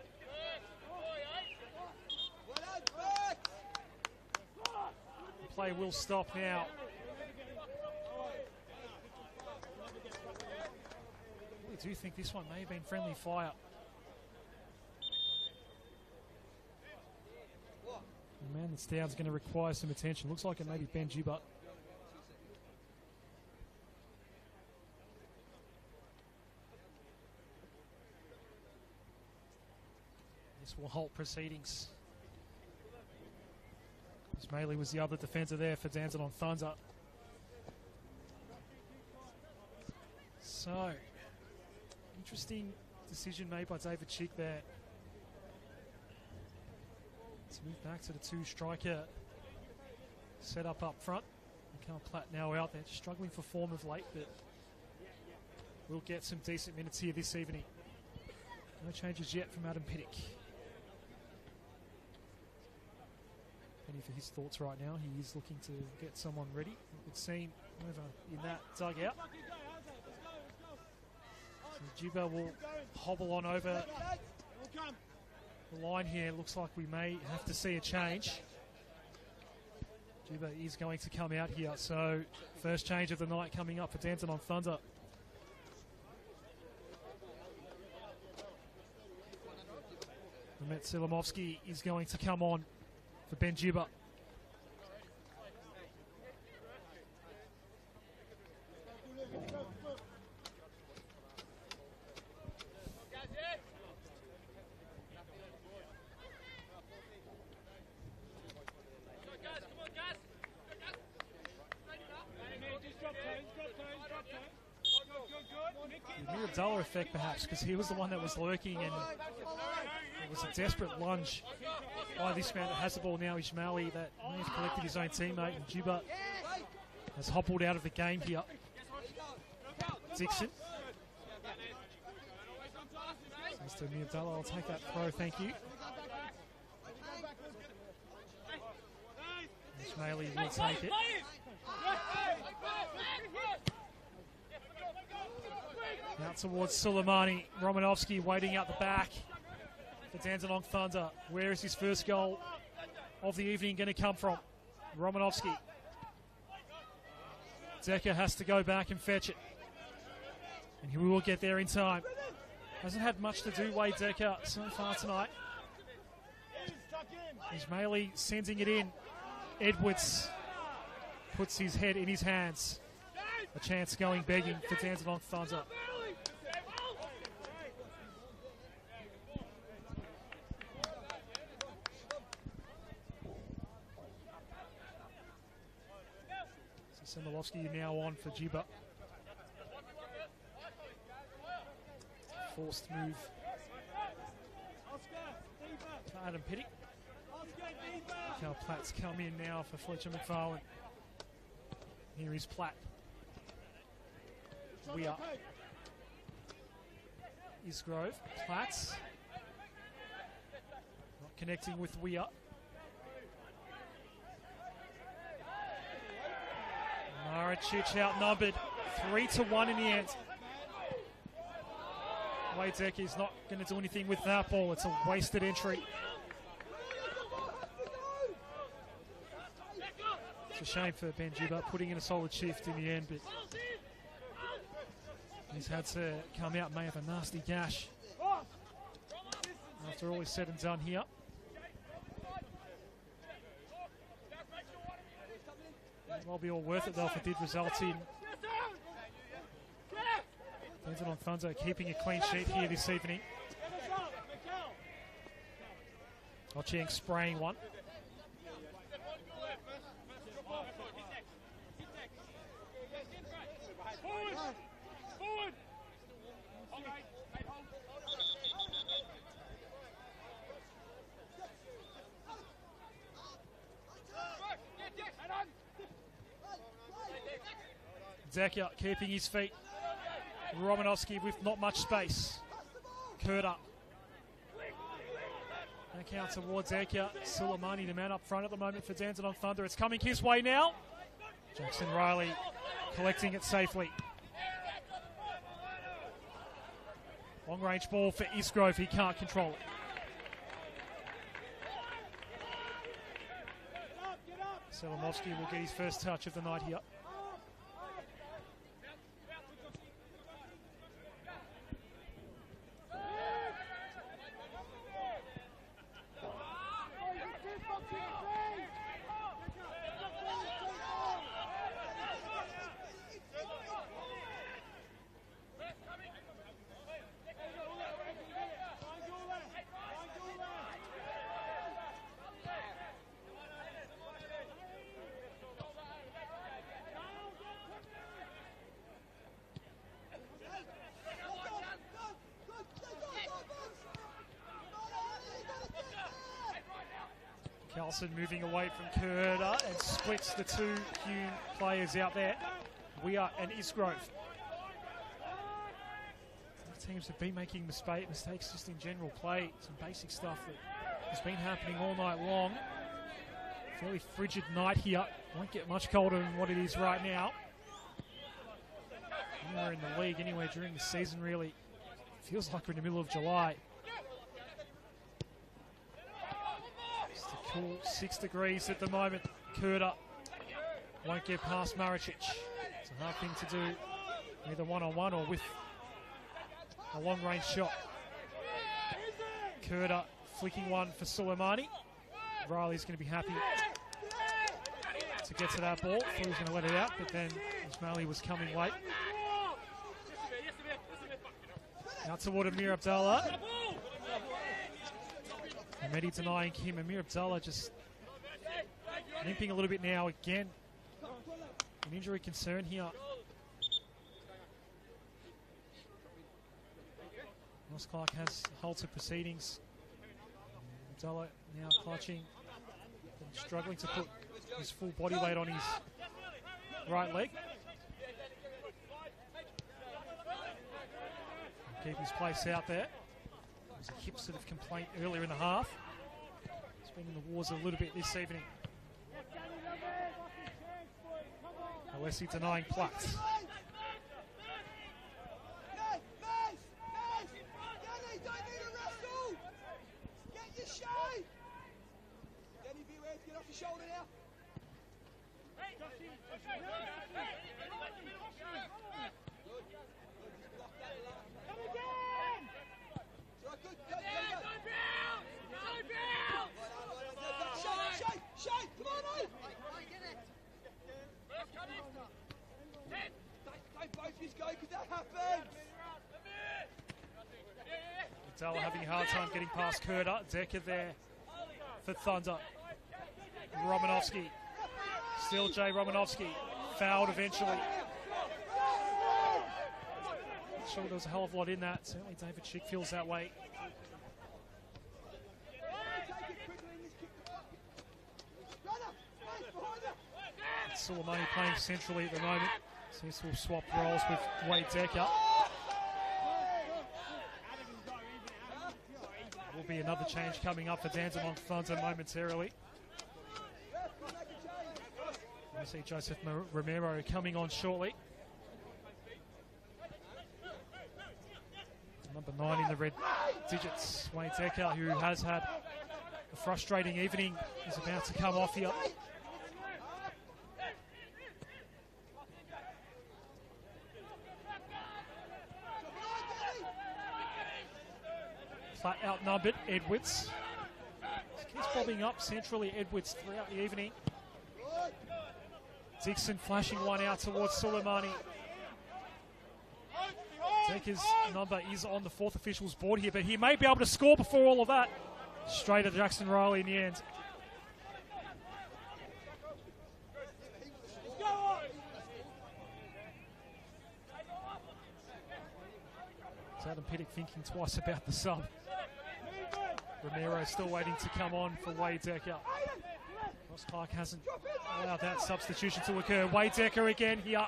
The play will stop now. I really do think this one may have been friendly fire. The man that's down is going to require some attention. Looks like it may be Ben Gibber. This will halt proceedings. Ismaili was the other defender there for Dandenong Thunder. So, interesting decision made by David Chick there. To move back to the two striker set up front. Mikhail Platt now out there, struggling for form of late, but we'll get some decent minutes here this evening. No changes yet from Adam Pittick. Penny for his thoughts right now. He is looking to get someone ready. It would seem over in that dugout. So Juba will hobble on over the line here. Looks like we may have to see a change. Juba is going to come out here. So first change of the night coming up for Dandenong Thunder. Mehmet Silimovsky is going to come on for Ben Juba. The Miradella effect perhaps, because he was the one that was lurking, and it was a desperate lunge by this man that has the ball now, Ismaili, that may have collected his own teammate, and Juba has hobbled out of the game here. Dixon. Mr. Miradella, I'll take that throw, thank you. Ismaili will take it. Out towards Suleimani. Romanovsky waiting out the back for Dandenong Thunder. Where is his first goal of the evening going to come from? Romanovsky. Decker has to go back and fetch it. And he will get there in time. Hasn't had much to do, Wade Decker, so far tonight. Ismaili sending it in. Edwards puts his head in his hands. A chance going begging for Dandenong Thunder. Semilovsky now on for Juba. Forced move to Adam Pittick. Mikhail Platt's come in now for Fletcher McFarlane. Here is Platt. Weir. Isgrove. Platt. Not connecting with Weir. Maricic outnumbered 3-1 in the end. Wade Decker is not going to do anything with that ball. It's a wasted entry. It's a shame for Ben Juba putting in a solid shift in the end, but he's had to come out, may have a nasty gash after all is said and done here. It will be all worth it though if it did result in Dandenong Thunder keeping a clean sheet here this evening. Ochieng spraying one. Decker keeping his feet. Romanovsky with not much space. Kurta. Back out towards Decker. Suleimani, the man up front at the moment for Dandenong Thunder. It's coming his way now. Jackson Riley collecting it safely. Long range ball for Isgrove. He can't control it. Selimovsky will get his first touch of the night here. Allison moving away from Curda and splits the two Hume players out there. Weir and Isgrove. Both teams have been making mistakes just in general play. Some basic stuff that has been happening all night long. Fairly frigid night here. Won't get much colder than what it is right now. Anywhere in the league, anywhere during the season really. Feels like we're in the middle of July. Just a cool 6 degrees at the moment. Curda won't get past Maricic. It's a hard thing to do, either one-on-one or with a long-range shot. Curda flicking one for Soleimani. Riley's going to be happy to get to that ball. Thought he was going to let it out, but then Ismaili was coming late. Out toward Amir Abdallah. Mehdi denying him. Amir Abdallah just limping a little bit now again. An injury concern here. Ross Clark has halted proceedings. Abdallah now clutching and struggling to put his full body weight on his right leg. Keep his place out there. There was a hip sort of complaint earlier in the half. He's been in the wars a little bit this evening. Alessi denying Platz. Get off your shoulder now. Abdallah having a hard time getting past Curda. Decker there for Thunder. Romanovsky. Still Jay Romanovsky. Fouled eventually. Not sure there was a hell of a lot in that. Certainly David Schick feels that way. Soleimani playing centrally at the moment. So this will swap roles with Wade Decker. Will be another change coming up for Dandenong Thunder momentarily. We see Joseph Romero coming on shortly. Number 9 in the red digits, Wade Decker, who has had a frustrating evening, is about to come off here. Flat outnumbered, Edwards. Keeps bobbing up centrally, Edwards, throughout the evening. Dixon flashing one out towards Soleimani. Decker's number is on the fourth official's board here, but he may be able to score before all of that. Straight at Jackson Riley in the end. Adam Pittock thinking twice about the sub. Romero still waiting to come on for Wade Decker. Ross Clark hasn't allowed that substitution to occur. Wade Decker again here.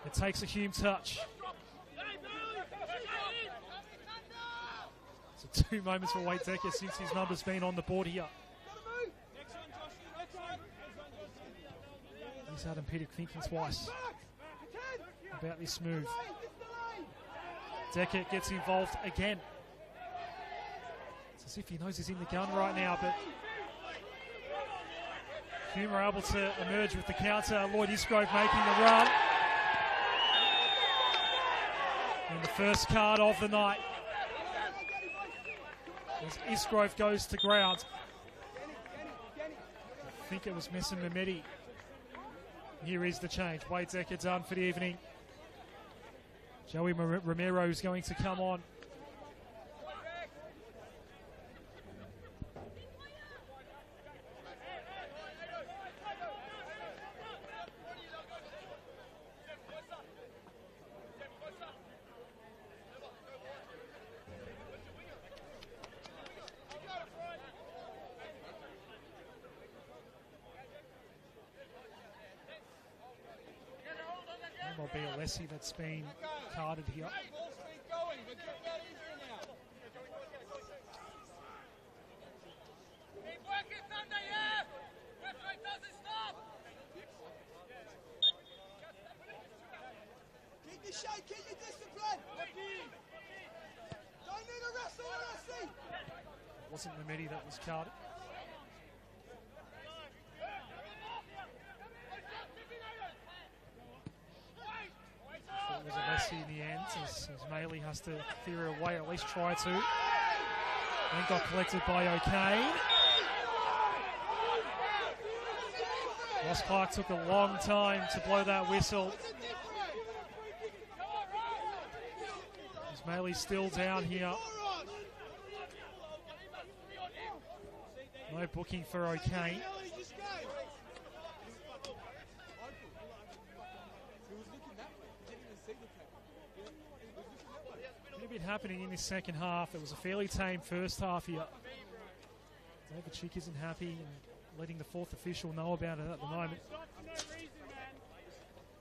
It takes a Hume touch. So 2 moments for Wade Decker since his number's been on the board here. Here's Adam Pittock thinking twice about this move. Decker gets involved again. It's as if he knows he's in the gun right now, but Hume are able to emerge with the counter. Lloyd Isgrove making the run. And the first card of the night as Isgrove goes to ground. I think it was Messin Mehmedi. Here is the change. Wade Decker done for the evening. Joey Romero is going to come on. Lessie that's been carded here. Ball speed going, but get that easier now. Keep working, Sunday, yeah! Referee doesn't stop! Keep your shape, keep your discipline. Don't need a wrestle, Leslie. It wasn't Namedi that was carded. It was a Lessie in the end, as Maley has to clear it away, or at least try to. Then got collected by O'Kane. Ross Clark took a long time to blow that whistle. As Maley's still down here. No booking for O'Kane. A bit happening in this second half. It was a fairly tame first half here. David Chick isn't happy and letting the fourth official know about it at the moment.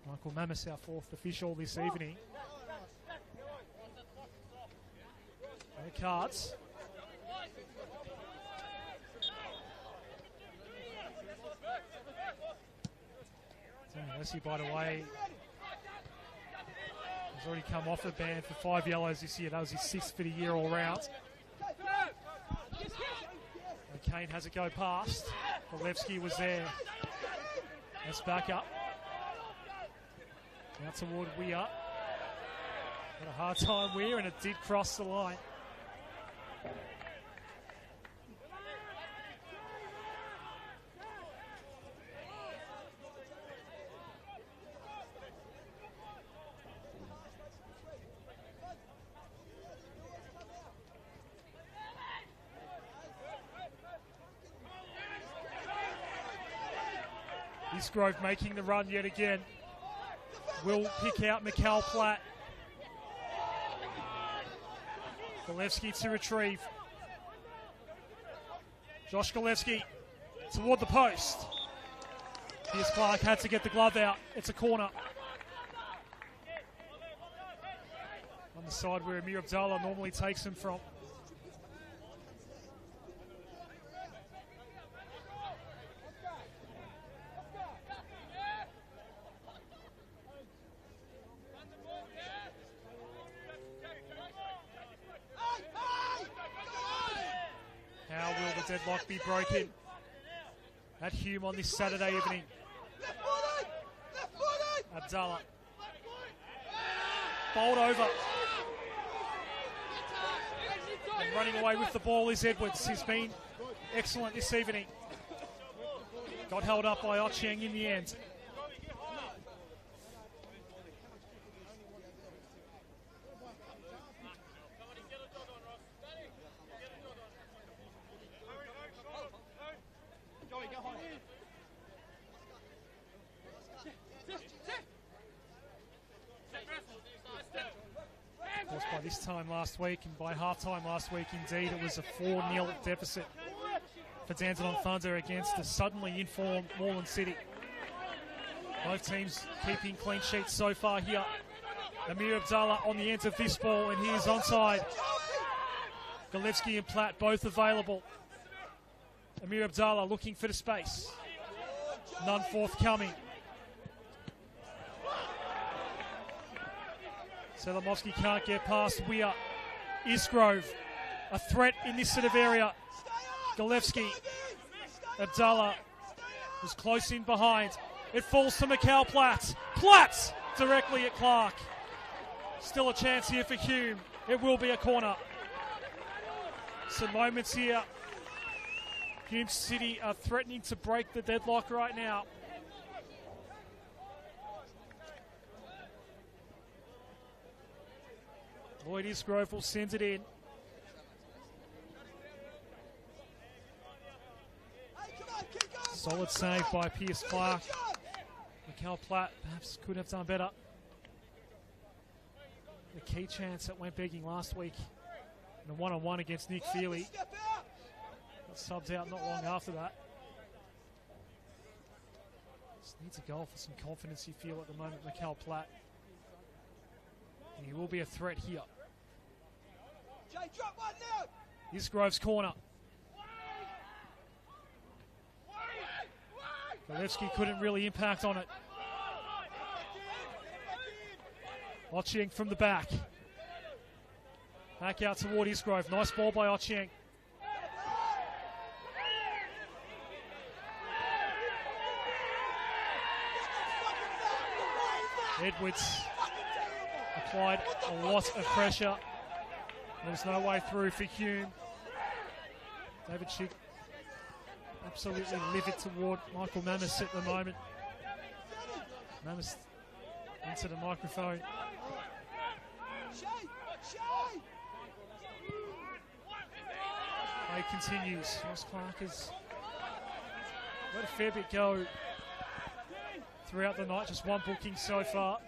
Michael Mamis, our fourth official this evening. No cards. Leslie, by the way, has already come off a ban for 5 yellows this year. That was his 6th for the year all round. Kane has a go past. Walewski was there. That's back up. Now toward Weir. Had a hard time Weir, and it did cross the line. Grove making the run yet again. Will pick out Mikal Platt. Golevsky to retrieve. Josh Golevsky toward the post. Here's Clark, had to get the glove out. It's a corner. On the side where Amir Abdallah normally takes him from. Deadlock be broken at Hume on this Saturday evening. Abdallah bowled over, and running away with the ball is Edwards. He's been excellent this evening. Got held up by Ochieng in the end. This time last week, and by half-time last week, indeed, it was a 4-0 deficit for Dandenong Thunder against the suddenly informed Moreland City. Both teams keeping clean sheets so far here. Amir Abdallah on the end of this ball, and he is onside. Golevsky and Platt both available. Amir Abdallah looking for the space. None forthcoming. Selamovsky can't get past Weir. Isgrove, a threat in this sort of area. Golevsky, Abdallah was close in behind. It falls to Mikal Platt. Platt directly at Clark. Still a chance here for Hume. It will be a corner. Some moments here. Hume City are threatening to break the deadlock right now. Lloyd Isgrove will send it in. Solid save by Pierce Clark. Mikal Platt perhaps could have done better. The key chance that went begging last week in a one-on-one against Nick Feely. Got subbed out not long after that. Just needs a goal for some confidence, you feel, at the moment, Mikal Platt. He will be a threat here. Jay, drop one now. Isgrove's corner. Golevsky couldn't really impact on it. Ochieng from the back. Back out toward Isgrove. Nice ball by Ochieng. Edwards applied a lot of pressure. There's no way through for Hume. David Chick absolutely livid toward Michael Mammis at the moment. Mammis into the microphone. Play continues. Ross Clark has let a fair bit go throughout the night. Just one booking so far.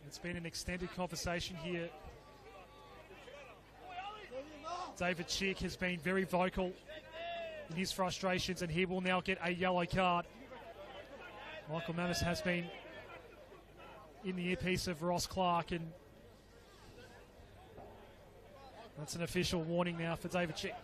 It's been an extended conversation here. David Chick has been very vocal in his frustrations, and he will now get a yellow card. Michael Mammis has been in the earpiece of Ross Clark, and that's an official warning now for David Chick.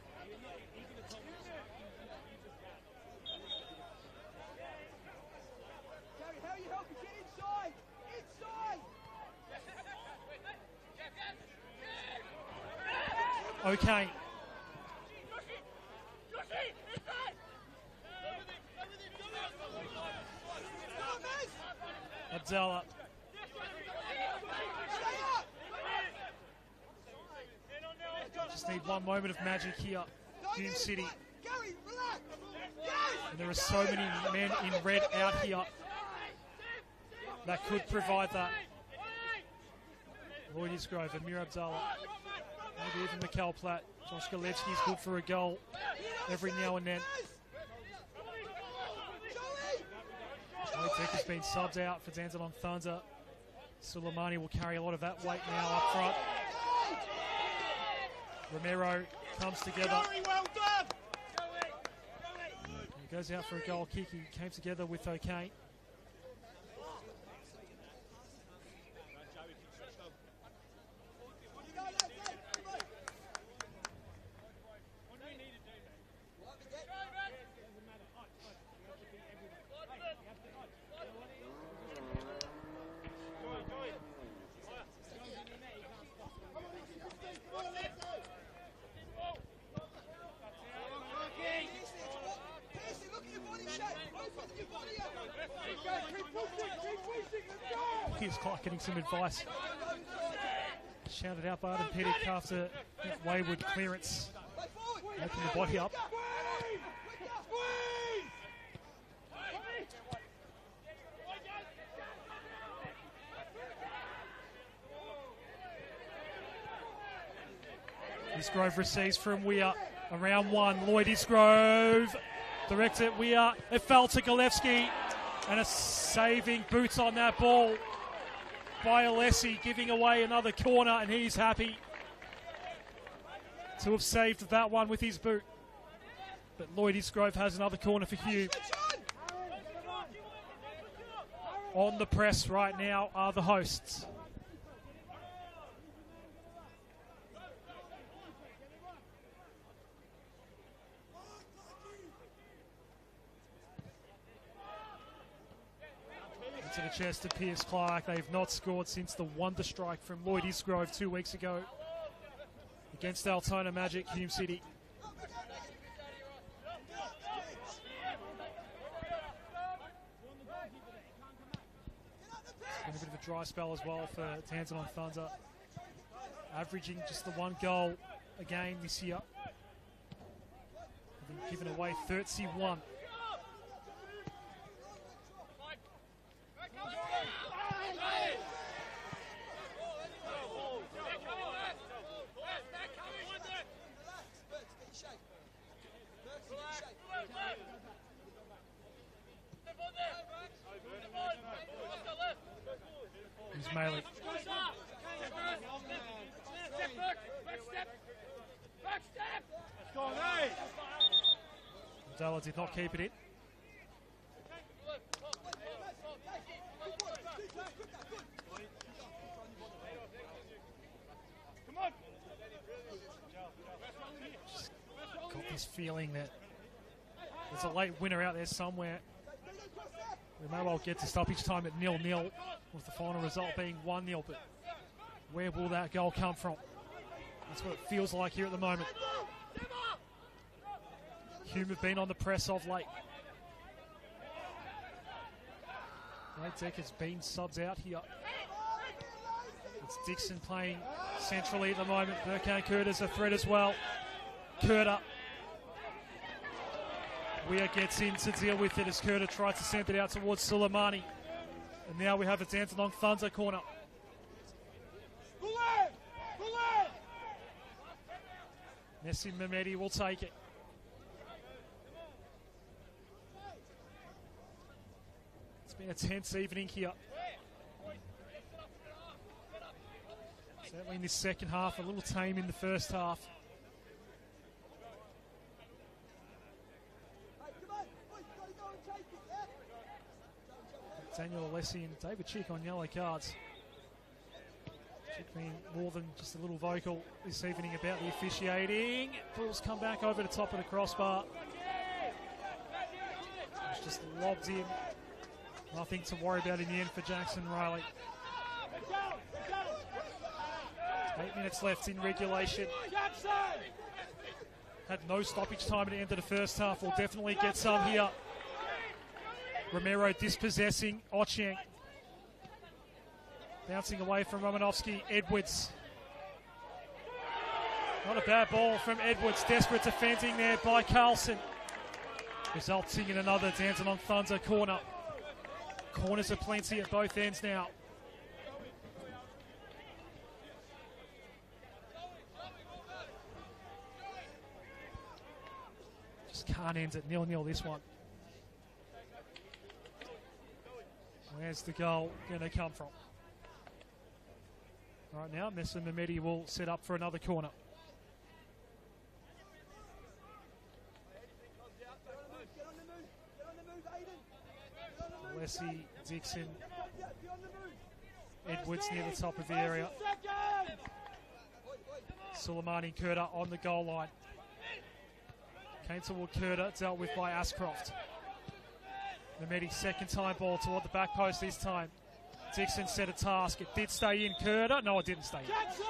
Okay. Abdallah. Just need one moment of magic here. Hume City. And there are so many men in red out here that could provide that. Lloyd Isgrove, Amir Abdallah. Maybe even Mikkel Platt. Josh Golevsky is good for a goal every now and then. Joey Deck has been subbed out for Dandenong Thunder. Suleimani will carry a lot of that weight now up front. Romero comes together. He goes out for a goal kick. He came together with O'Kane. Here's Clark getting some advice. Shouted out Barton Pettick after that wayward clearance. Open the body up. Isgrove receives from Weir. Around one, Lloyd Isgrove. Directs it, Weir. It fell to Golevsky. And a saving boot on that ball by Alessi, giving away another corner, and he's happy to have saved that one with his boot. But Lloyd Isgrove has another corner for Hume. On the press right now are the hosts. To the chest of Pierce Clark. They've not scored since the wonder strike from Lloyd Isgrove 2 weeks ago against Altona Magic, Hume City. Been a bit of a dry spell as well for Dandenong Thunder, averaging just the one goal a game this year. Having given away 31. Maley. Della did not keep it in. Got this feeling that there's a late winner out there somewhere. We may well get to stoppage time at 0-0, with the final result being 1-0, but where will that goal come from? That's what it feels like here at the moment. Hume have been on the press of late. Blake Decker's been subs out here. It's Dixon playing centrally at the moment. Burkham Curtis a threat as well. Curter. Weir gets in to deal with it as Curter tries to send it out towards Suleimani. And now we have a Dandenong Thunder corner. Nessim Mehmedi will take it. It's been a tense evening here. Certainly in this second half, a little tame in the first half. Daniel Alessi and David Chick on yellow cards. Chick being more than just a little vocal this evening about the officiating. Ball's come back over the top of the crossbar. It's just lobbed in. Nothing to worry about in the end for Jackson Riley. 8 minutes left in regulation. Had no stoppage time at the end of the first half. We'll definitely get some here. Romero dispossessing Ochieng. Bouncing away from Romanovsky. Edwards. Not a bad ball from Edwards. Desperate defending there by Carlson. Resulting in another Dandenong Thunder corner. Corners are plenty at both ends now. Just can't end at 0-0 this one. Where's the goal going to come from? Right now, Nessim Mehmedi will set up for another corner. Alessi, Dixon, Edwards near the top of the area. Suleimani and Curter on the goal line. Came toward Curter, dealt with by Ashcroft. Mehmedi second time ball toward the back post this time. Dixon set a task. It did stay in. Curter. No, it didn't stay in. Jackson!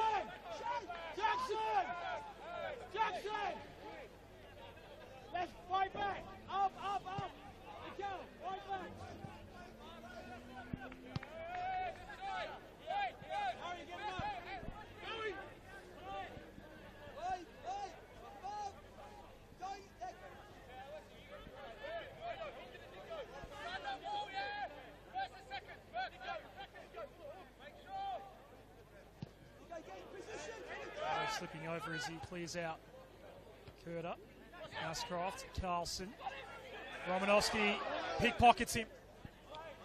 Let's fight back. Up. We go. Fight back. Harry, get him up. Slipping over as he clears out. Curter, Ashcroft, Carlson. Romanovsky pickpockets him.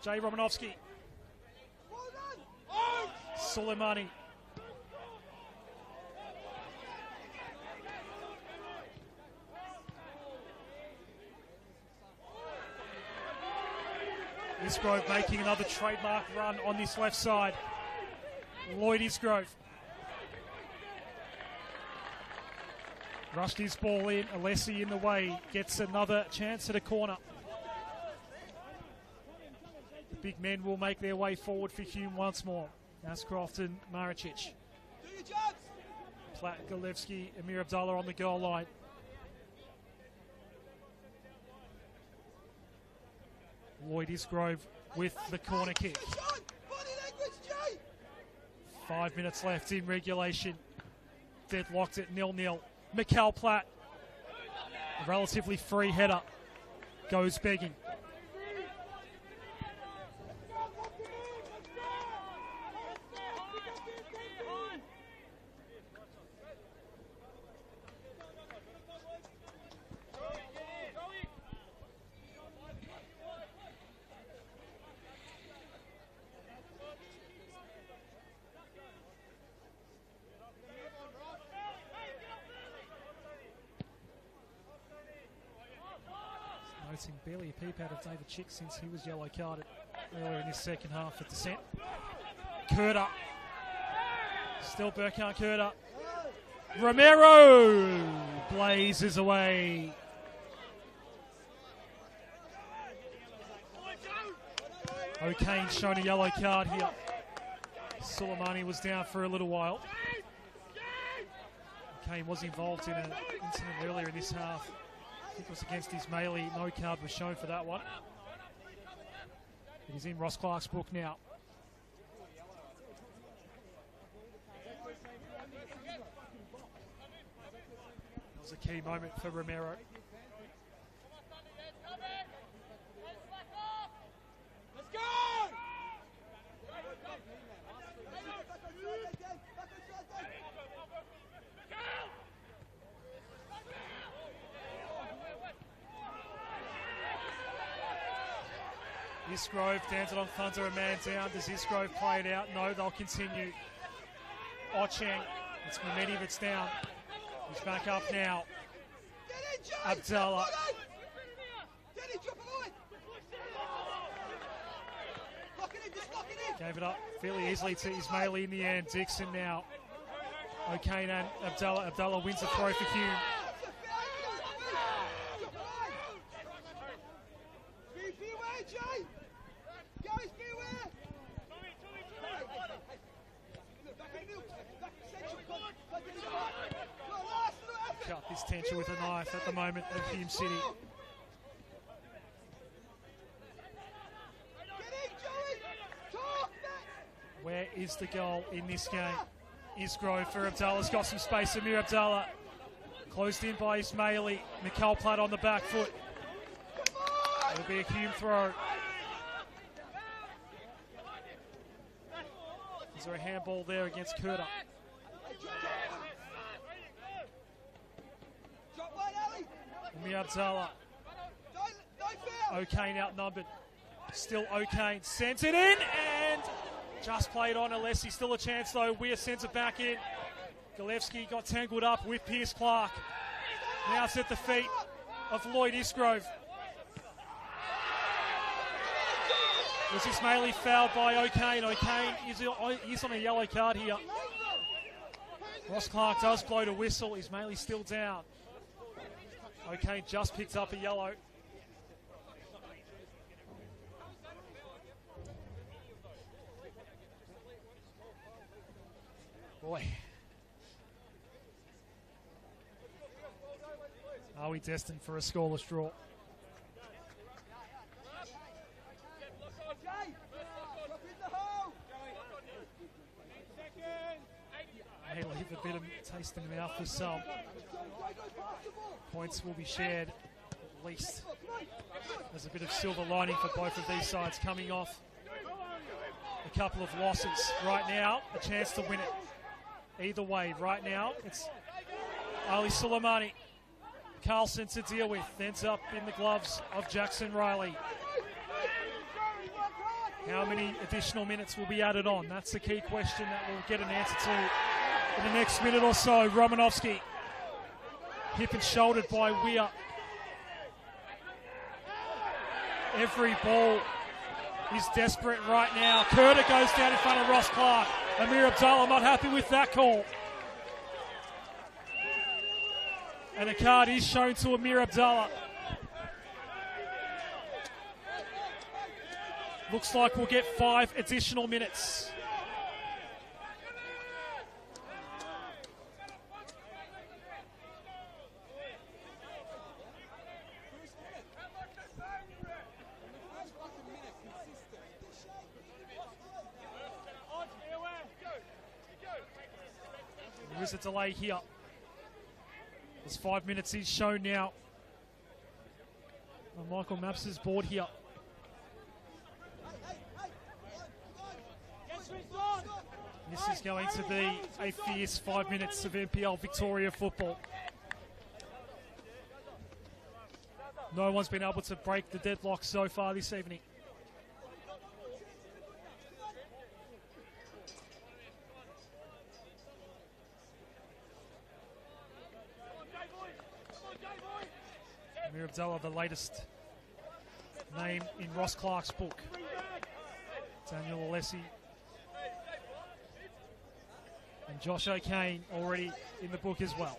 Jay Romanovsky. Suleimani. Isgrove making another trademark run on this left side. Lloyd Isgrove. Rushed his ball in. Alessi in the way. Gets another chance at a corner. The big men will make their way forward for Hume once more. Ashcroft and Maricic. Platt, Galevsky, Amir Abdullah on the goal line. Lloyd Isgrove with the corner kick. 5 minutes left in regulation. Deadlocked at 0-0. Mikal Platt, a relatively free header, goes begging. noticing barely a peep out of David Chick since he was yellow carded earlier in this second half at descent. Curter. Still Burkhart Curter. Romero blazes away. O'Kane shown a yellow card here. Suleimani was down for a little while. O'Kane was involved in an incident earlier in this half. I think it was against Ismaili. No card was shown for that one. It is in Ross Clark's book now. That was a key moment for Romero. Let's go! Isgrove, Dandenong Thunder, a man down. Does Isgrove play it out? No, they'll continue. Ocheng, it's Mehmedi that's down. He's back up now. Abdallah. Gave it up fairly easily to Ismaili in the end. Dixon now. O'Kane and Abdallah. Abdallah wins the throw for Hume. Cut this tension with a knife at the moment at Hume City. Where is the goal in this game? Isgrove for Abdallah's got some space. Amir Abdallah closed in by Ismaili. Mikhail Platt on the back foot. It'll be a Hume throw. Is there a handball there against Curter? Amir Abdallah. O'Kane outnumbered. Still O'Kane sends it in and just played on Alessi. Still a chance though. Weir sends it back in. Galevsky got tangled up with Pierce Clark. Now it's at the feet of Lloyd Isgrove. Was Ismaili fouled by O'Kane? O'Kane is on a yellow card here. Ross Clark does blow to whistle. Ismaili still down. O'Kane just picked up a yellow. Boy. Are we destined for a scoreless draw? May leave a bit of taste in the mouth for some. Points will be shared, at least. There's a bit of silver lining for both of these sides coming off a couple of losses. Right now, a chance to win it. Either way, right now, it's Ali Suleimani. Carlson to deal with. Ends up in the gloves of Jackson Riley. How many additional minutes will be added on? That's the key question that we'll get an answer to in the next minute or so. Romanovsky, hip and shouldered by Weir. Every ball is desperate right now. Curter goes down in front of Ross Clark. Amir Abdallah not happy with that call. And a card is shown to Amir Abdallah. Looks like we'll get 5 additional minutes. There is a delay here. There's 5 minutes is shown now on Michael Maps' board here. This is going to be a fierce 5 minutes of NPL Victoria football. No one's been able to break the deadlock so far this evening. Amir Abdallah, the latest name in Ross Clark's book. Daniel Alessi and Josh O'Kane already in the book as well.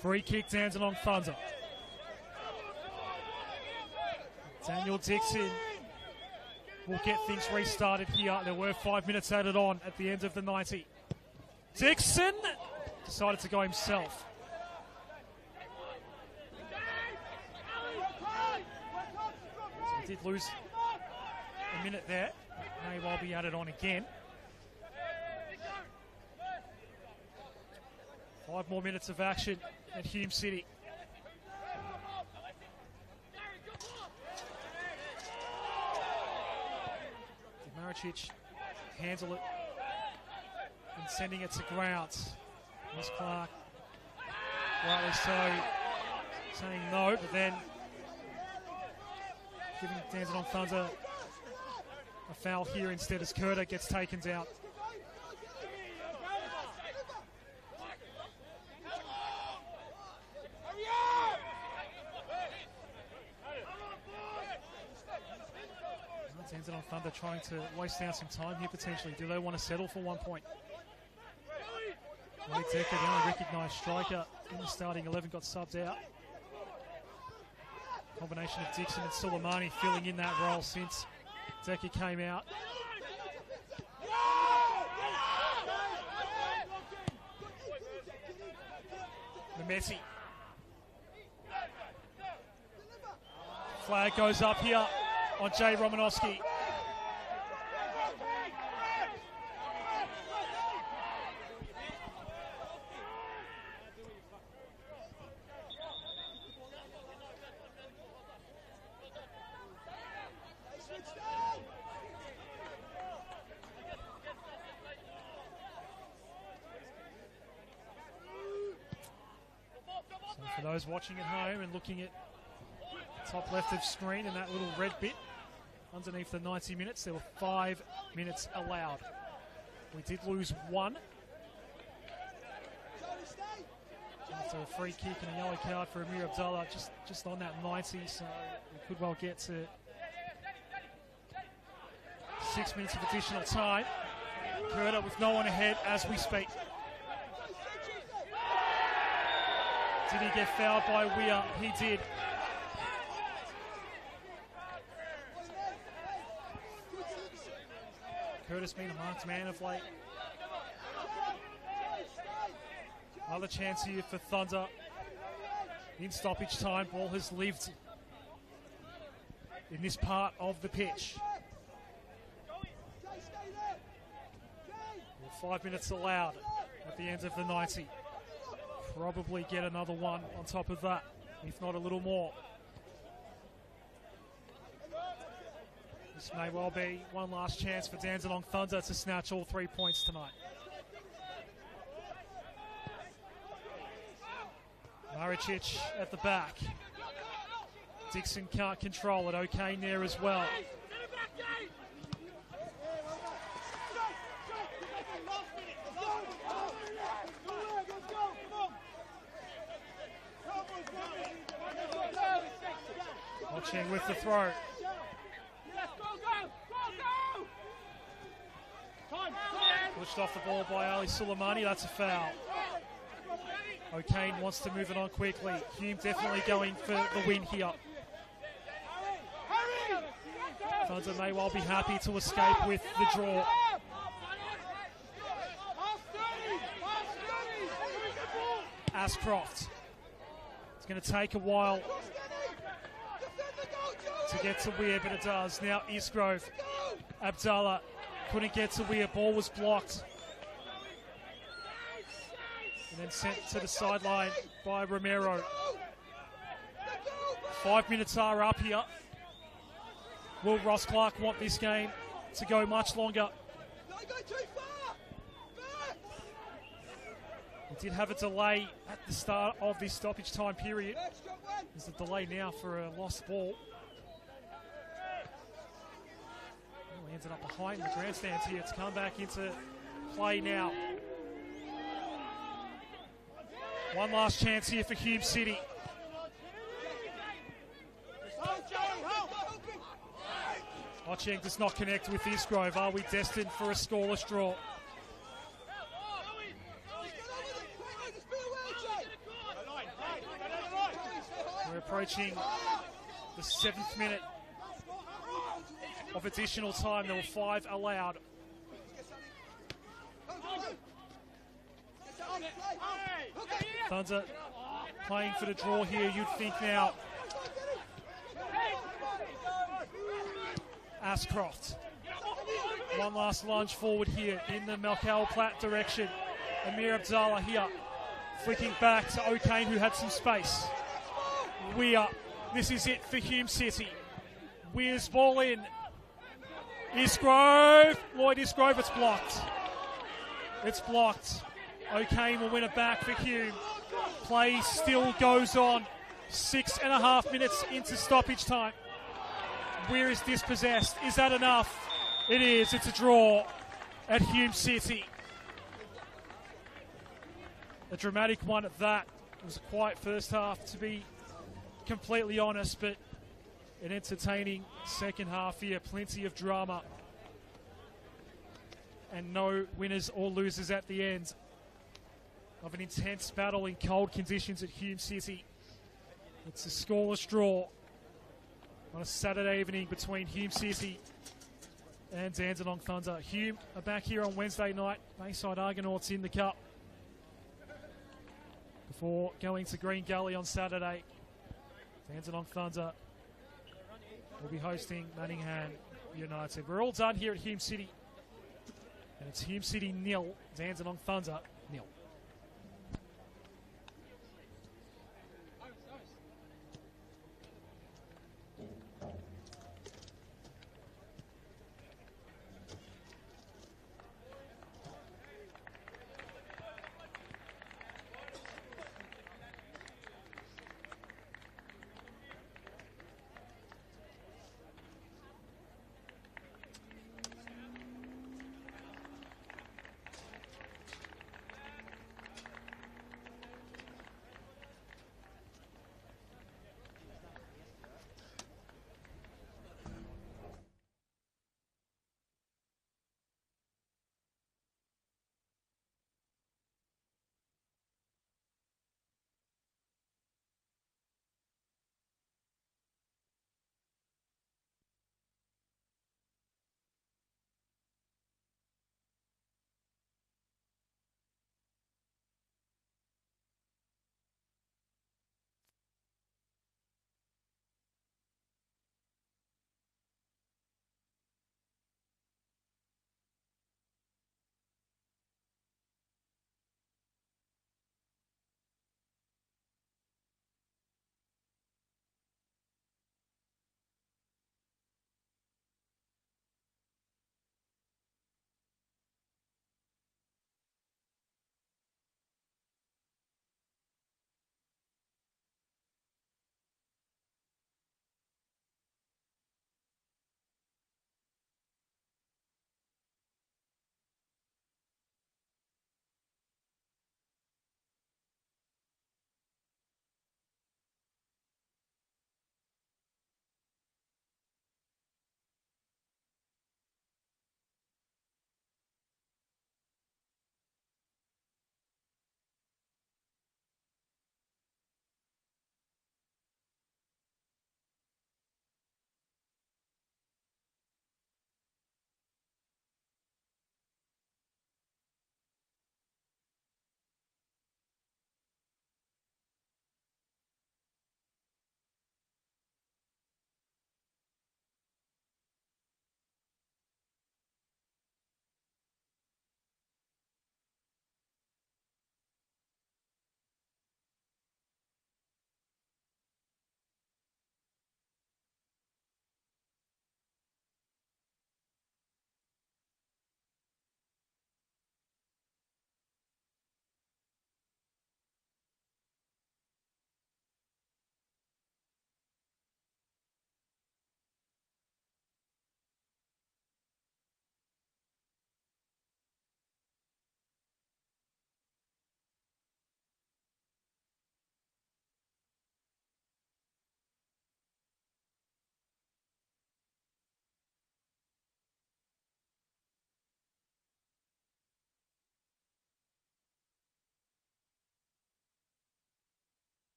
Free kick, Dandenong Thunder. Daniel Dixon will get things restarted here. There were 5 minutes added on at the end of the 90. Dixon decided to go himself. So he did lose a minute there. May well be added on again. 5 more minutes of action at Hume City. Maricic handle it and sending it to ground. Ross Clark, rightly so, saying no, but then giving Dandenong Thunder a foul here instead as Curta gets taken down. Dandenong Thunder trying to waste down some time here potentially. Do they want to settle for 1 point? Wade Decker, the only recognised striker in the starting 11, got subbed out. Combination of Dixon and Suleimani filling in that role since Decker came out. Messi. Flag goes up here on Jay Romanowski. So for those watching at home and looking at the top left of screen and that little red bit underneath the 90 minutes, there were 5 minutes allowed. We did lose one after a free kick and a yellow card for Amir Abdullah just on that 90, so we could well get to 6 minutes of additional time. Curta with no one ahead as we speak. Did he get fouled by Weir? He did. Curtis been a marked man of late. Another chance here for Thunder. In stoppage time, ball has lived in this part of the pitch. 5 minutes allowed at the end of the 90. Probably get another one on top of that, if not a little more. This may well be one last chance for Dandenong Thunder to snatch all 3 points tonight. Maricic at the back. Dixon can't control it. O'Kane there as well. Watching with the throw. Pushed off the ball by Ali Suleimani. That's a foul. O'Kane wants to move it on quickly. Hume definitely going for the win here. Thunder may well be happy to escape with the draw. Ashcroft. It's going to take a while to get to Weir, but it does. Now Isgrove. Abdallah couldn't get to Weir. Ball was blocked. And then sent to the sideline by Romero. 5 minutes are up here. Will Ross Clark want this game to go much longer? We did have a delay at the start of this stoppage time period. There's a delay now for a lost ball. Well, he ended up behind the grandstands here. It's come back into play now. One last chance here for Hume City. Ocheng does not connect with Isgrove. Are we destined for a scoreless draw? We're approaching the 7th minute of additional time. There were 5 allowed. Thunder playing for the draw here, you'd think now. Ashcroft. One last lunge forward here in the Malcal Platt direction. Amir Abdallah here, flicking back to O'Kane, who had some space. Weir, this is it for Hume City. Weir's ball in. Isgrove, Lloyd Isgrove, it's blocked. It's blocked. O'Kane will win it back for Hume. Play still goes on. 6.5 minutes into stoppage time. Weir is dispossessed. Is that enough? It is. It's a draw at Hume City. A dramatic one at that. It was a quiet first half, to be completely honest, but an entertaining second half here. Plenty of drama. And no winners or losers at the end of an intense battle in cold conditions at Hume City. It's a scoreless draw on a Saturday evening between Hume City and Dandenong Thunder. Hume are back here on Wednesday night. Bayside Argonauts in the cup before going to Green Gully on Saturday. Dandenong Thunder will be hosting Manningham United. We're all done here at Hume City. And it's Hume City 0, Dandenong Thunder